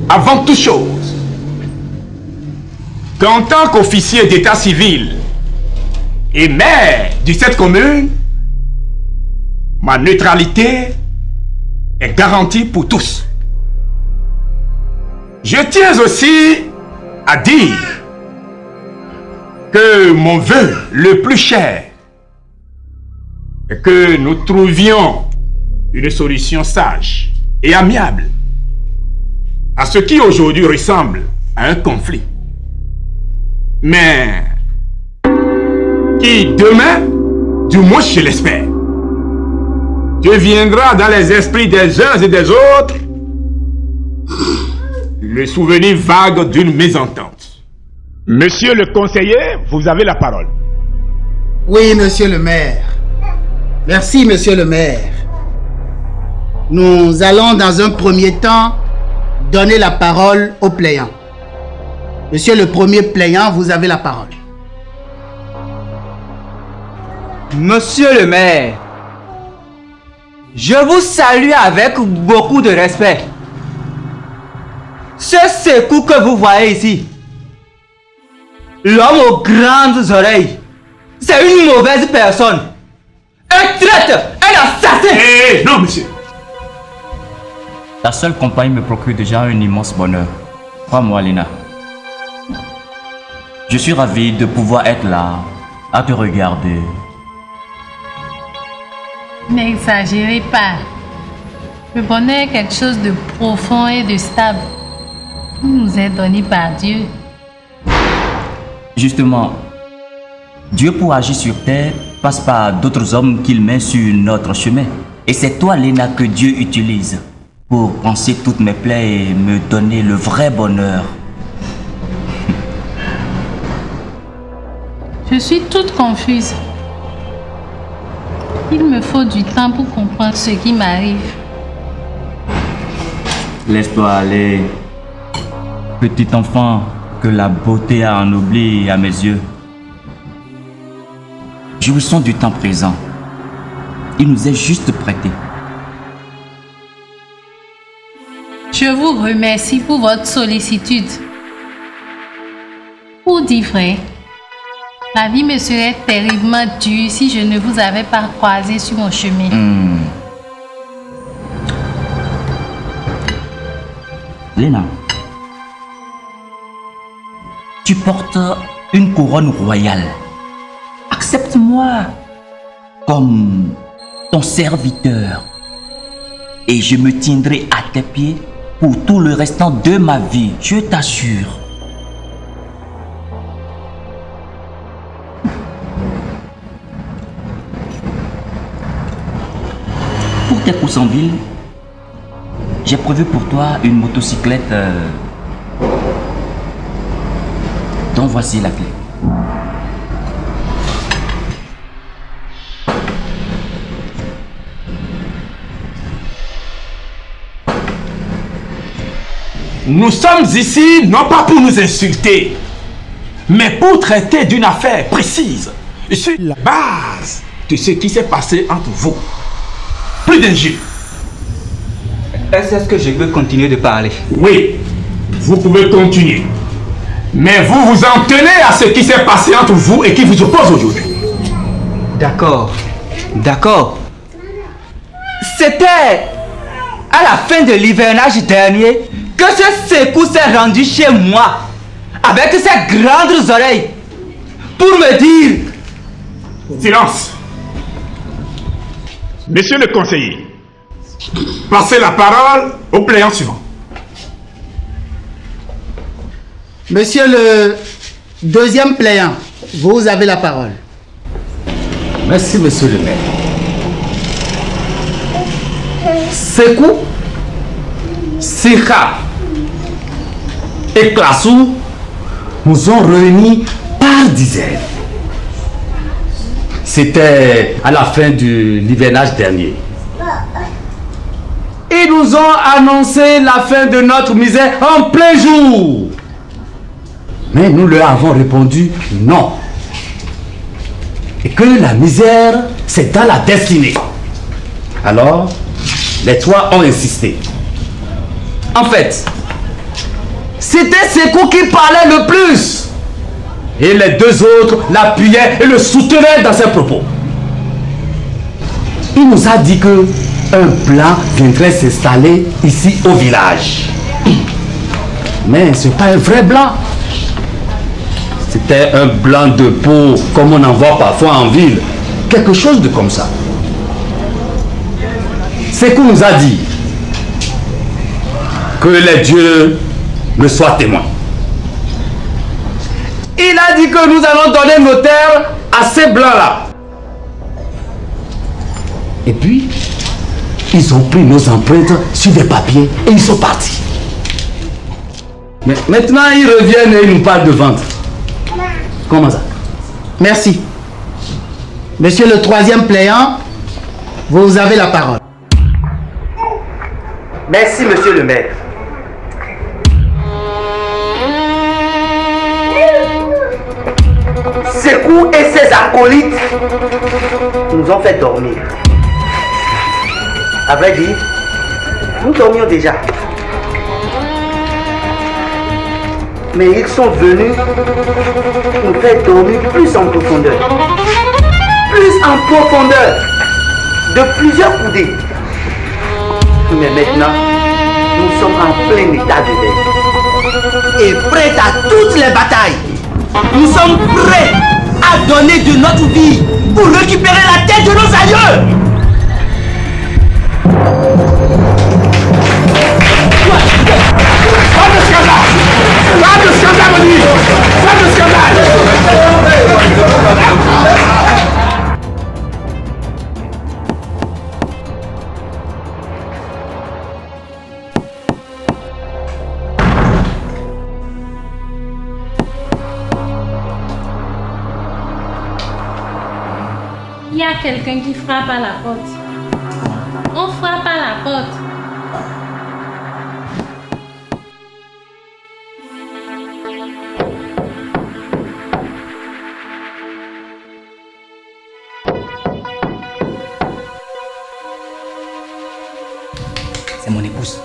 S1: avant toute chose, qu'en tant qu'officier d'état civil et maire de cette commune, ma neutralité est garantie pour tous. Je tiens aussi à dire que mon vœu le plus cher est que nous trouvions une solution sage et amiable à ce qui aujourd'hui ressemble à un conflit, mais qui demain, du moins je l'espère, deviendra dans les esprits des uns et des autres le souvenir vague d'une mésentente. Monsieur le conseiller, vous avez la parole.
S23: Oui, monsieur le maire. Merci, monsieur le maire. Nous allons dans un premier temps donner la parole aux plaignants. Monsieur le premier plaignant, vous avez la parole.
S16: Monsieur le maire, je vous salue avec beaucoup de respect. Ce Sékou que vous voyez ici, l'homme aux grandes oreilles, c'est une mauvaise personne.
S22: Un traître! Un assassin!
S2: Non, monsieur.
S9: Ta seule compagne me procure déjà un immense bonheur. Crois-moi, Léna. Je suis ravi de pouvoir être là, à te regarder.
S3: N'exagérez pas. Le bonheur est quelque chose de profond et de stable. Il nous est donné par Dieu.
S9: Justement, Dieu pour agir sur terre passe par d'autres hommes qu'il met sur notre chemin. Et c'est toi, Léna, que Dieu utilise pour penser toutes mes plaies et me donner le vrai bonheur.
S3: Je suis toute confuse. Il me faut du temps pour comprendre ce qui m'arrive.
S9: Laisse-toi aller, petit enfant que la beauté a ennobli à mes yeux. Jouissons du temps présent. Il nous est juste prêté.
S3: Je vous remercie pour votre sollicitude. Pour dire vrai, la vie me serait terriblement dure si je ne vous avais pas croisé sur mon chemin.
S9: Léna, tu portes une couronne royale. Accepte-moi comme ton serviteur et je me tiendrai à tes pieds pour tout le restant de ma vie, je t'assure. Pour tes courses en ville, j'ai prévu pour toi une motocyclette dont voici la clé.
S2: Nous sommes ici non pas pour nous insulter, mais pour traiter d'une affaire précise sur la base de ce qui s'est passé entre vous. Plus d'injures.
S10: Est-ce que je peux continuer de parler?
S2: Oui, vous pouvez continuer. Mais vous vous en tenez à ce qui s'est passé entre vous et qui vous oppose aujourd'hui.
S10: D'accord, d'accord. C'était à la fin de l'hivernage dernier que ce Sékou s'est rendu chez moi avec ses grandes oreilles pour me dire...
S2: Silence. Monsieur le conseiller, passez la parole au plaignant suivant.
S23: Monsieur le deuxième plaignant, vous avez la parole.
S2: Merci, monsieur le maire. Sékou, Sika et Klassou nous ont réunis par dizaines. C'était à la fin de l'hivernage dernier. Ils nous ont annoncé la fin de notre misère en plein jour. Mais nous leur avons répondu non. Et que la misère, c'est dans la destinée. Alors, les trois ont insisté. En fait, c'était Sékou qui parlait le plus. Et les deux autres l'appuyaient et le soutenaient dans ses propos. Il nous a dit que un plan viendrait s'installer ici au village. Mais ce n'est pas un vrai blanc. C'était un blanc de peau comme on en voit parfois en ville. Quelque chose de comme ça. Sékou nous a dit que les dieux me soient témoins. Il a dit que nous allons donner nos terres à ces blancs-là. Et puis, ils ont pris nos empreintes sur des papiers et ils sont partis. Mais maintenant, ils reviennent et ils nous parlent de vente. Comment ça?
S23: Merci. Monsieur le troisième plaignant, vous avez la parole.
S22: Merci, monsieur le maire. Sékou et ses acolytes nous ont fait dormir. À vrai dire, nous dormions déjà. Mais ils sont venus nous faire dormir plus en profondeur. Plus en profondeur. de plusieurs coudées. Mais maintenant, nous sommes en plein état de veille. Et prêts à toutes les batailles. Nous sommes prêts à donner de notre vie pour récupérer la tête de nos aïeux.
S1: Pas de scandale! Pas de scandale, on dit! Pas de scandale!
S3: Il y a quelqu'un qui frappe à la porte. On frappe à la porte.
S9: C'est mon épouse.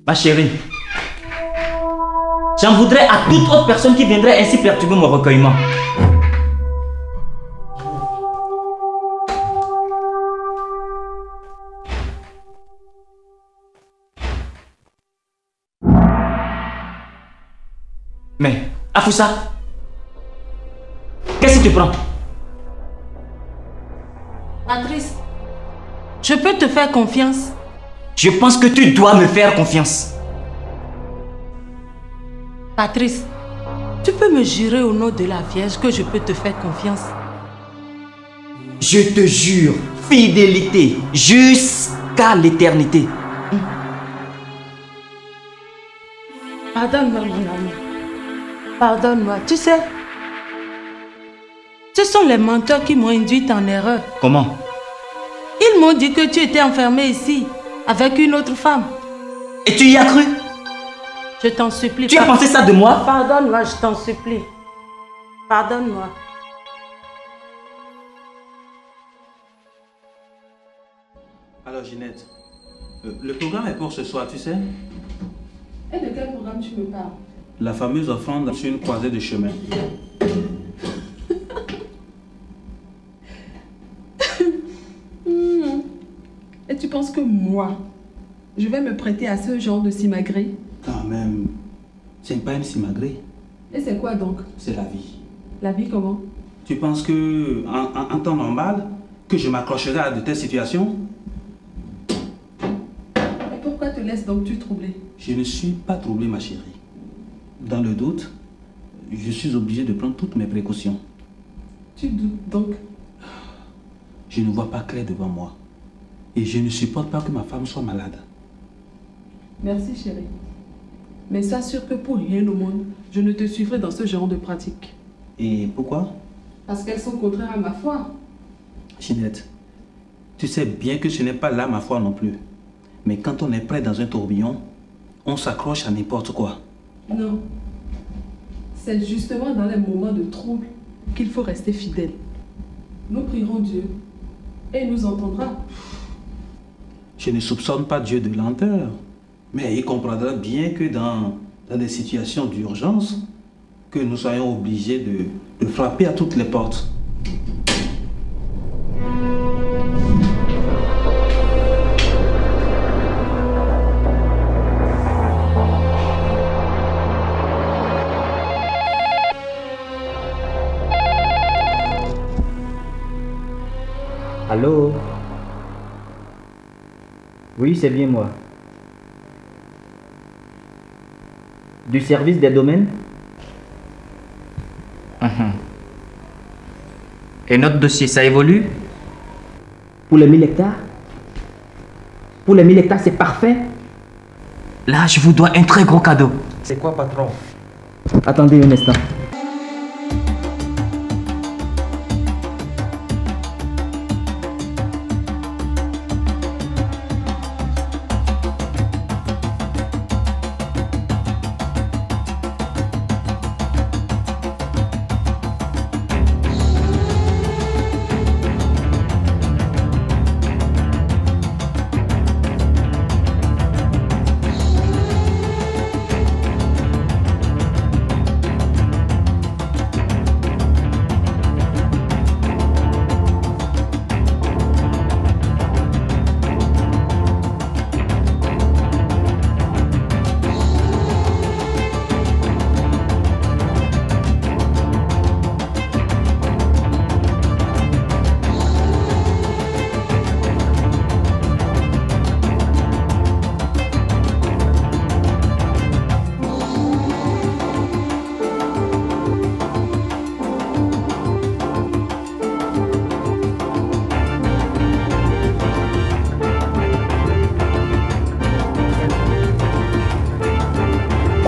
S9: Ma chérie, j'en voudrais à toute autre personne qui viendrait ainsi perturber mon recueillement. Mais, Afoussa, qu'est-ce qui te prend?
S8: Patrice, je peux te faire confiance.
S9: Je pense que tu dois me faire confiance.
S8: Patrice, tu peux me jurer au nom de la Vierge que je peux te faire confiance.
S9: Je te jure, fidélité jusqu'à l'éternité.
S8: Pardonne-moi, mon ami. Pardonne-moi. Tu sais, ce sont les menteurs qui m'ont induite en erreur.
S9: Comment?
S8: Ils m'ont dit que tu étais enfermé ici, avec une autre femme.
S9: Et tu y as cru?
S8: Je t'en supplie.
S9: Tu as pensé ça de moi?
S8: Pardonne-moi, je t'en supplie. Pardonne-moi.
S12: Alors Ginette, le programme est pour ce soir, tu sais?
S8: Et de quel programme tu me parles?
S12: La fameuse offrande sur une croisée de chemin.
S8: Et tu penses que moi, je vais me prêter à ce genre de simagrée?
S12: Quand même, c'est pas une simagrée.
S8: Et c'est quoi donc?
S12: C'est la vie.
S8: La vie comment?
S12: Tu penses que, en temps normal, que je m'accrocherai à de telles situations?
S8: Et pourquoi te laisses donc tu troubler?
S12: Je ne suis pas troublé, ma chérie. Dans le doute, je suis obligé de prendre toutes mes précautions.
S8: Tu doutes donc?
S12: Je ne vois pas clair devant moi. Et je ne supporte pas que ma femme soit malade.
S8: Merci chérie. Mais sois sûr que pour rien au monde, je ne te suivrai dans ce genre de pratique.
S12: Et pourquoi?
S8: Parce qu'elles sont contraires à ma foi.
S12: Ginette, tu sais bien que ce n'est pas là ma foi non plus. Mais quand on est prêt dans un tourbillon, on s'accroche à n'importe quoi.
S8: Non. C'est justement dans les moments de trouble qu'il faut rester fidèle. Nous prierons Dieu et il nous entendra.
S12: Je ne soupçonne pas Dieu de lenteur, mais il comprendra bien que dans des situations d'urgence, que nous soyons obligés de frapper à toutes les portes.
S11: Allô? Oui, c'est bien moi. Du service des domaines? Et notre dossier, ça évolue? Pour les 1000 hectares? Pour les 1000 hectares, c'est parfait. Là, je vous dois un très gros cadeau.
S5: C'est quoi, patron?
S11: Attendez un instant.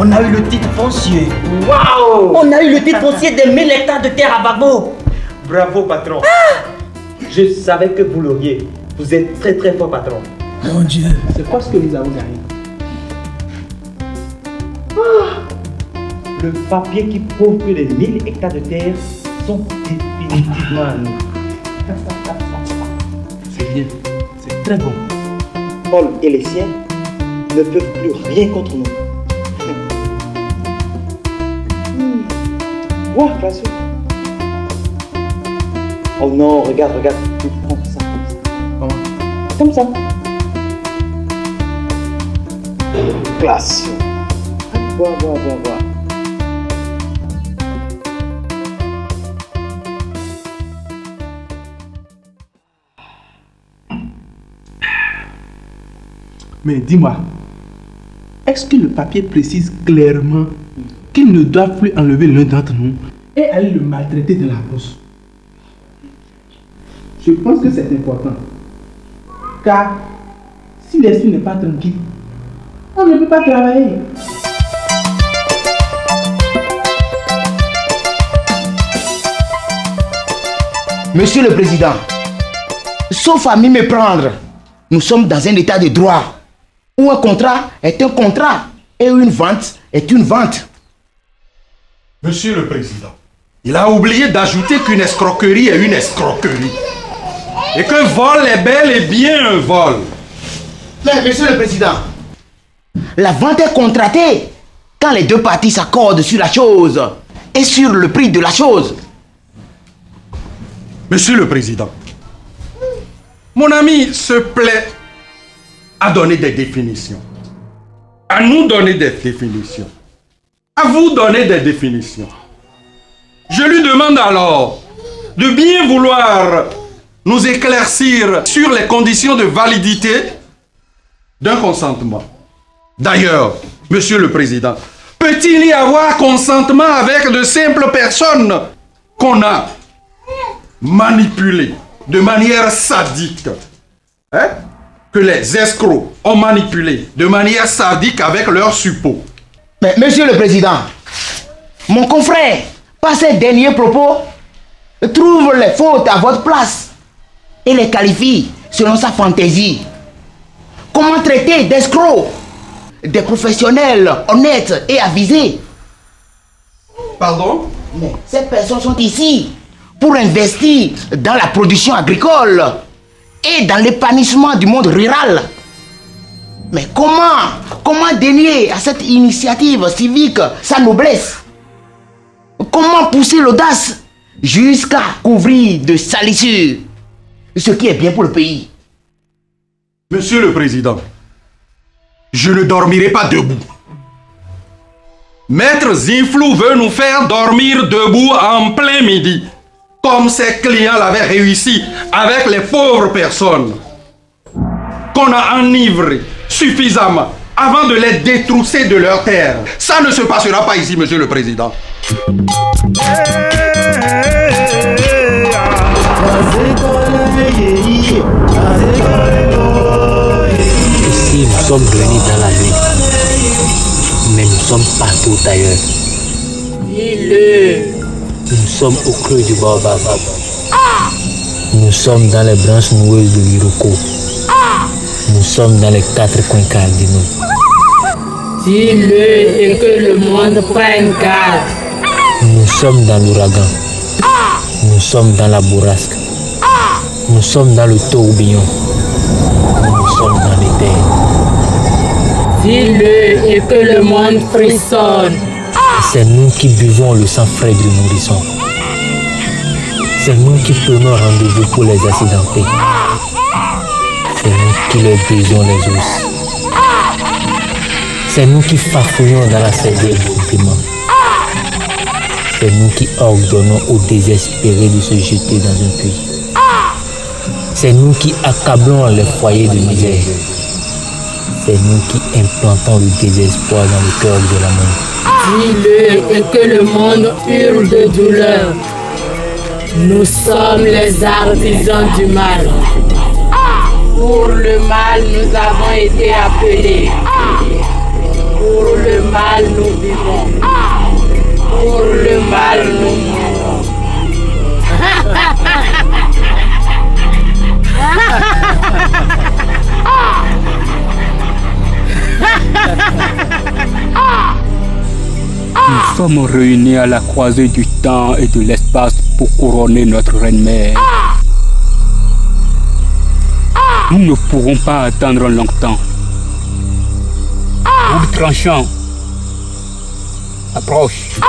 S22: On a eu le titre foncier.
S5: Waouh!
S22: On a eu le titre foncier des 1000 hectares de terre à Bagbo.
S5: Bravo, patron. Je savais que vous l'auriez. Vous êtes très très fort, patron.
S22: Mon Dieu.
S15: C'est quoi ce que nous avons gagné?
S5: Le papier qui prouve que les 1000 hectares de terre sont définitivement à nous.
S22: C'est bien. C'est très bon.
S5: Paul et les siens ne peuvent plus rien contre nous. Vois, Fassou. Oh non, regarde, regarde. Tu prends ça comme ça. Comme ça. Classe. Bois.
S15: Mais dis-moi, est-ce que le papier précise clairement qu'ils ne doivent plus enlever l'un d'entre nous et aller le maltraiter de la bourse? Je pense que c'est important. Car si l'esprit n'est pas tranquille, on ne peut pas travailler.
S23: Monsieur le Président, sauf à m'y méprendre, nous sommes dans un état de droit où un contrat est un contrat et une vente est une vente.
S13: Monsieur le Président, il a oublié d'ajouter qu'une escroquerie est une escroquerie. Et qu'un vol est bel et bien un vol.
S23: Mais Monsieur le Président, la vente est contractée quand les deux parties s'accordent sur la chose et sur le prix de la chose.
S13: Monsieur le Président, mon ami se plaît à donner des définitions. À nous donner des définitions. À vous donner des définitions. Je lui demande alors de bien vouloir nous éclaircir sur les conditions de validité d'un consentement. D'ailleurs, Monsieur le Président, peut-il y avoir consentement avec de simples personnes qu'on a manipulées de manière sadique, hein? Que les escrocs ont manipulé de manière sadique avec leurs suppôts?
S23: Mais Monsieur le Président, mon confrère, par ces derniers propos, trouve les fautes à votre place et les qualifie selon sa fantaisie. Comment traiter d'escrocs des professionnels honnêtes et avisés?
S13: Pardon?
S23: Mais ces personnes sont ici pour investir dans la production agricole et dans l'épanouissement du monde rural. Mais comment dénier à cette initiative civique sa noblesse? Comment pousser l'audace jusqu'à couvrir de salissures ce qui est bien pour le pays?
S13: Monsieur le Président, je ne dormirai pas debout. Maître Zinflou veut nous faire dormir debout en plein midi. comme ses clients l'avaient réussi avec les pauvres personnes qu'on a enivrées suffisamment avant de les détrousser de leurs terres. Ça ne se passera pas ici, Monsieur le Président.
S14: Ici, nous sommes réunis dans la nuit, mais nous sommes partout ailleurs. Nous sommes au creux du baobab. Nous sommes dans les branches noueuses de l'Iroko. Nous sommes dans les 4 coins cardinaux.
S17: Dis-le et que le monde prenne garde.
S14: Nous sommes dans l'ouragan. Nous sommes dans la bourrasque. Nous sommes dans le tourbillon. Nous sommes dans les terres.
S17: Dis-le et que le monde frissonne.
S14: C'est nous qui buvons le sang frais du nourrisson. C'est nous qui prenons rendez-vous pour les accidentés. C'est nous qui leur brisons les os. C'est nous qui farfouillons dans la cervelle du compliment. C'est nous qui ordonnons aux désespérés de se jeter dans un puits. C'est nous qui accablons les foyers de misère. C'est nous qui implantons le désespoir dans le cœur de la main.
S17: Dis-le et que le monde hurle de douleur. Nous sommes les artisans du mal. Pour le mal, nous avons été appelés. Pour le mal, nous vivons. Pour le mal, nous mourons.
S19: Nous sommes réunis à la croisée du temps et de l'espace pour couronner notre reine-mère. Nous ne pourrons pas attendre longtemps. Double tranchant. Approche.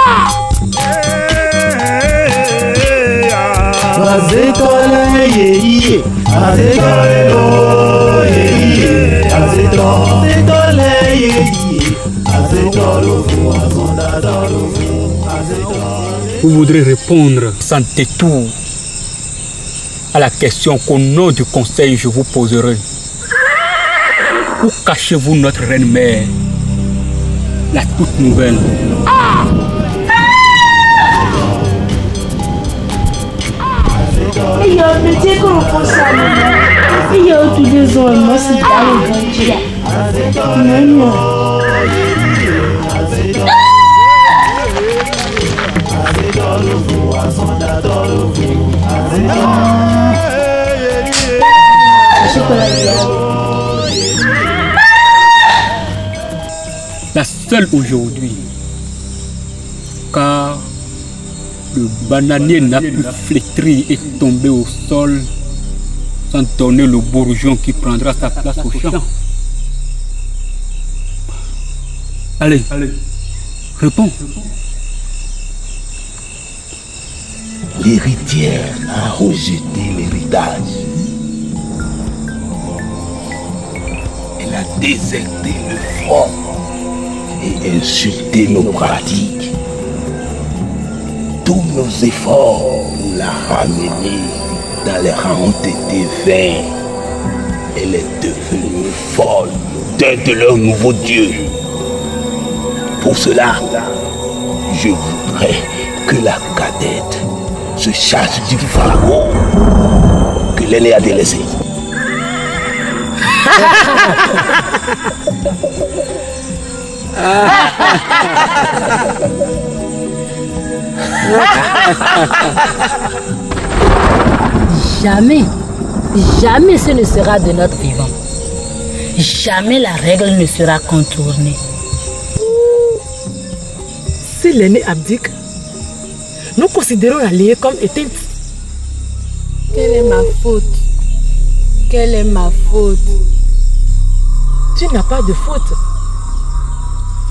S19: Vous voudrez répondre sans détour à la question qu'au nom du conseil je vous poserai. Où cachez-vous notre reine-mère, la toute nouvelle?
S24: Il y a un petit qu'on pense à nous. Il y a tous les ans, moi c'est dans le bon Dieu.
S19: La seule aujourd'hui, car le bananier n'a plus flétri et tombé au sol sans donner le bourgeon qui prendra sa place au champ. Allez, réponds.
S1: L'héritière a rejeté l'héritage. Elle a déserté le front et insulté nos pratiques. Tous nos efforts pour la ramener dans les rangs ont été vains. Elle est devenue folle de leur nouveau Dieu. Pour cela, je voudrais que la cadette se charge du fardeau que l'aîné a délaissé.
S17: Jamais, jamais ce ne sera de notre vivant. Jamais la règle ne sera contournée.
S8: Si l'aîné abdique, nous considérons la lignée comme éteinte.
S17: Quelle est ma faute? Quelle est ma faute?
S8: Tu n'as pas de faute.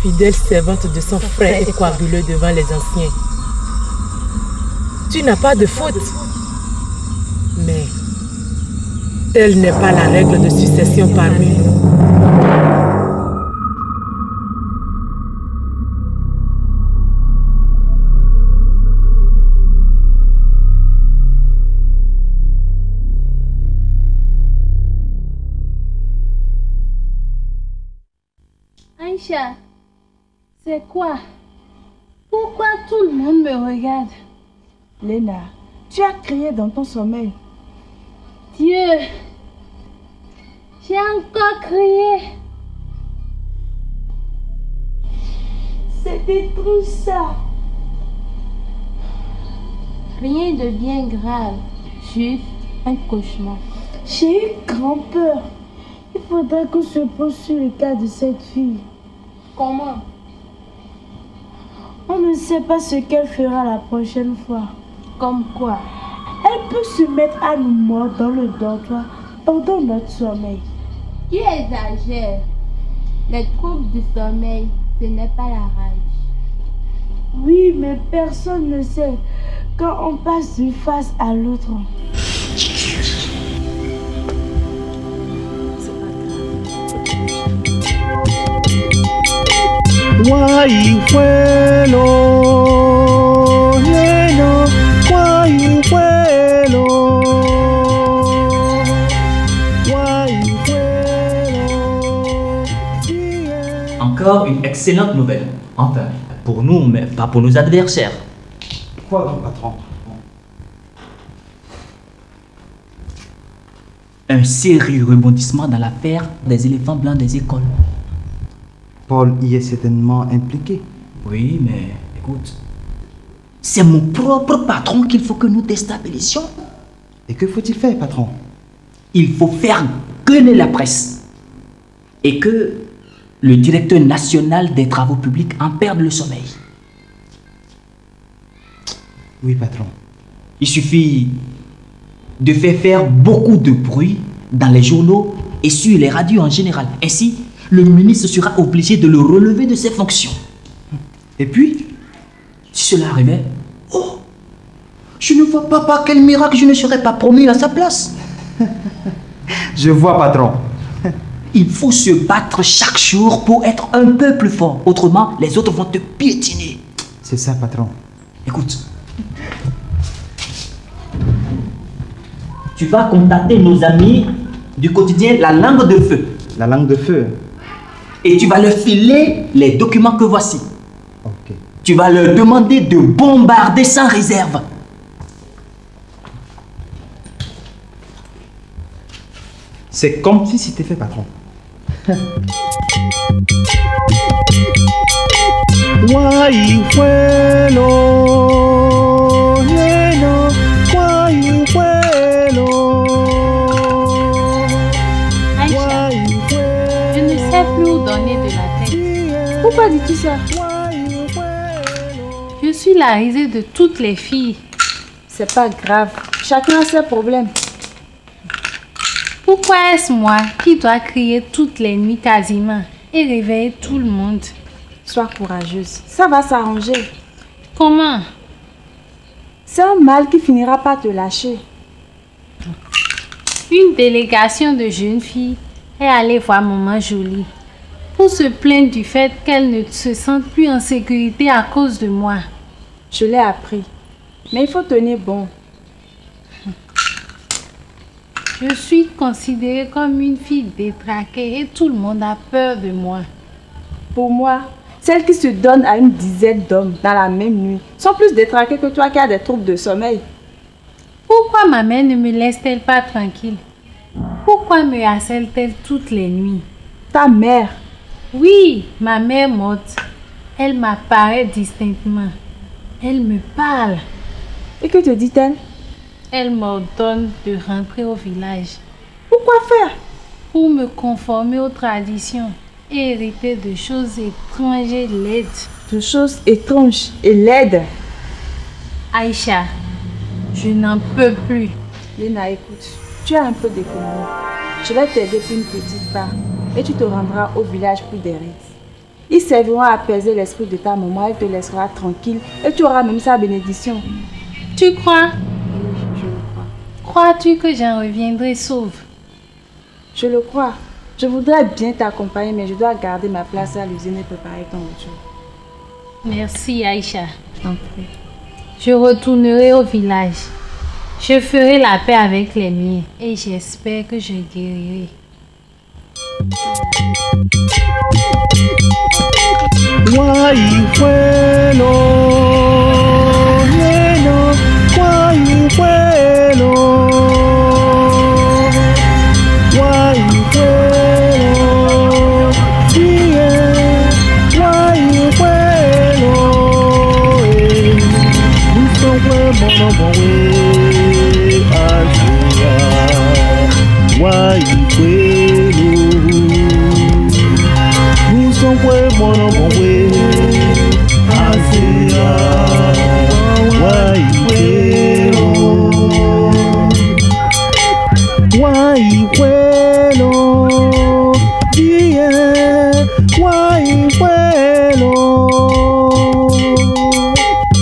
S8: Fidèle servante de son frère et coaguleux devant les anciens. Tu n'as pas de faute. Mais telle n'est pas la règle de succession parmi nous.
S3: Aïcha, c'est quoi? Pourquoi tout le monde me regarde?
S24: Léna, tu as crié dans ton sommeil.
S3: Dieu, j'ai encore crié.
S24: C'était trop ça.
S3: Rien de bien grave, juste un cauchemar.
S24: J'ai eu grand peur. Il faudra qu'on se pose sur le cas de cette fille.
S3: Comment?
S24: On ne sait pas ce qu'elle fera la prochaine fois.
S3: Comme quoi?
S24: Elle peut se mettre à nous mordre dans le dortoir pendant notre sommeil.
S3: Tu exagères. Les troubles du sommeil, ce n'est pas la rage.
S24: Oui, mais personne ne sait quand on passe d'une face à l'autre.
S11: Encore une excellente nouvelle. Enfin, pour nous, mais pas pour nos adversaires.
S12: Quoi donc, patron?
S11: Un sérieux rebondissement dans l'affaire des éléphants blancs des écoles.
S15: Paul y est certainement impliqué.
S11: Oui, mais écoute, c'est mon propre patron qu'il faut que nous déstabilisions.
S15: Et que faut-il faire, patron?
S11: Il faut faire gueuler la presse. Et que le directeur national des travaux publics en perde le sommeil.
S15: Oui, patron.
S11: Il suffit de faire beaucoup de bruit dans les journaux et sur les radios en général. Ainsi, le ministre sera obligé de le relever de ses fonctions.
S15: Et puis,
S11: si cela arrivait, oh, je ne vois pas par quel miracle je ne serais pas promu à sa place.
S15: Je vois, patron.
S11: Il faut se battre chaque jour pour être un peu plus fort. Autrement, les autres vont te piétiner.
S15: C'est ça, patron.
S11: Écoute. Tu vas contacter nos amis du quotidien La Langue de Feu.
S15: La Langue de Feu.
S11: Et tu vas leur filer les documents que voici.
S15: Ok.
S11: Tu vas leur demander de bombarder sans réserve.
S15: C'est comme si c'était fait, patron.
S3: Aïcha, je ne sais plus où donner de la tête.
S24: Pourquoi dis-tu ça?
S3: Je suis la risée de toutes les filles.
S24: C'est pas grave. Chacun a ses problèmes.
S3: Pourquoi est-ce moi qui dois crier toutes les nuits quasiment et réveiller tout le monde?
S24: Sois courageuse. Ça va s'arranger.
S3: Comment?
S24: C'est un mal qui finira par te lâcher.
S3: Une délégation de jeunes filles est allée voir maman Jolie pour se plaindre du fait qu'elle ne se sente plus en sécurité à cause de moi.
S24: Je l'ai appris. Mais il faut tenir bon.
S3: Je suis considérée comme une fille détraquée et tout le monde a peur de moi.
S24: Pour moi, celles qui se donnent à une dizaine d'hommes dans la même nuit sont plus détraquées que toi qui as des troubles de sommeil.
S3: Pourquoi ma mère ne me laisse-t-elle pas tranquille? Pourquoi me harcèle-t-elle toutes les nuits?
S24: Ta mère?
S3: Oui, ma mère morte. Elle m'apparaît distinctement. Elle me parle.
S24: Et que te dit-elle?
S3: Elle m'ordonne de rentrer au village.
S24: Pourquoi faire?
S3: Pour me conformer aux traditions et hériter de choses étranges et laides.
S24: De choses étranges et laides?
S3: Aïcha, je n'en peux plus.
S24: Léna, écoute, tu as un peu d'économie. Je vais t'aider pour une petite part et tu te rendras au village pour des rites. Ils serviront à apaiser l'esprit de ta maman, elle te laissera tranquille et tu auras même sa bénédiction.
S3: Tu crois? Je le crois. Crois-tu que j'en reviendrai sauve?
S24: Je le crois. Je voudrais bien t'accompagner, mais je dois garder ma place à l'usine et préparer ton retour.
S3: Merci Aïcha. Je t'en prie. Je retournerai au village. Je ferai la paix avec les miens et j'espère que je guérirai.
S4: Guayuelo, neno, guayuelo, guayuelo, yeah, guayuelo, nous sommes mon Asia, guayuelo, nous sommes mon Asia, guayuelo, guayuelo, yeah, guayuelo,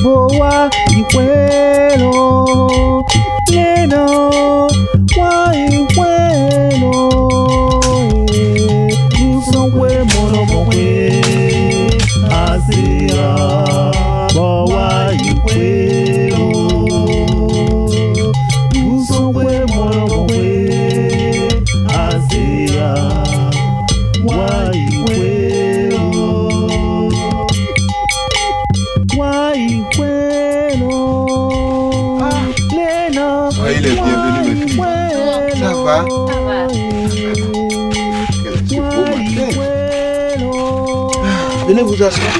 S4: boa guayuelo, neno, guayuelo, nous sommes mon Asia, boa guayuelo, nous sommes mon Asia, guayuelo, guayuelo, neno,
S6: soyez les bienvenus, mes filles. Ça va? Quel beau matin. Venez vous asseoir.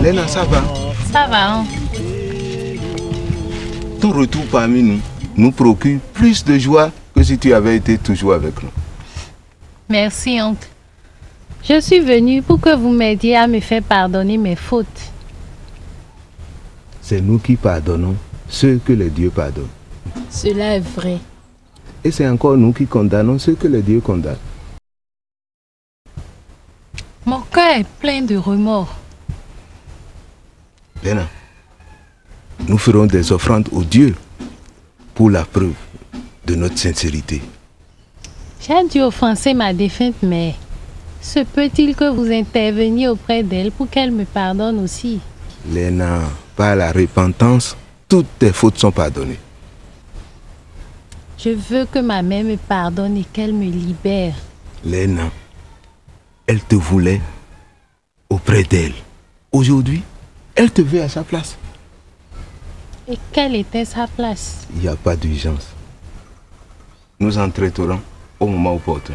S6: Léna, ça va?
S3: Ça va, hein?
S6: Ton retour parmi nous nous procure plus de joie que si tu avais été toujours avec nous.
S3: Merci, oncle. Je suis venue pour que vous m'aidiez à me faire pardonner mes fautes.
S6: C'est nous qui pardonnons ceux que les dieux pardonnent.
S3: Cela est vrai.
S6: Et c'est encore nous qui condamnons ceux que les dieux condamnent.
S3: Mon cœur est plein de remords.
S6: Léna, nous ferons des offrandes aux dieux pour la preuve de notre sincérité.
S3: J'ai dû offenser ma défunte mère. Se peut-il que vous interveniez auprès d'elle pour qu'elle me pardonne aussi?
S6: Léna, par la repentance, toutes tes fautes sont pardonnées.
S3: Je veux que ma mère me pardonne et qu'elle me libère.
S6: Léna, elle te voulait auprès d'elle. Aujourd'hui, elle te veut à sa place.
S3: Et quelle était sa place?
S6: Il n'y a pas d'urgence. Nous en traiterons au moment opportun.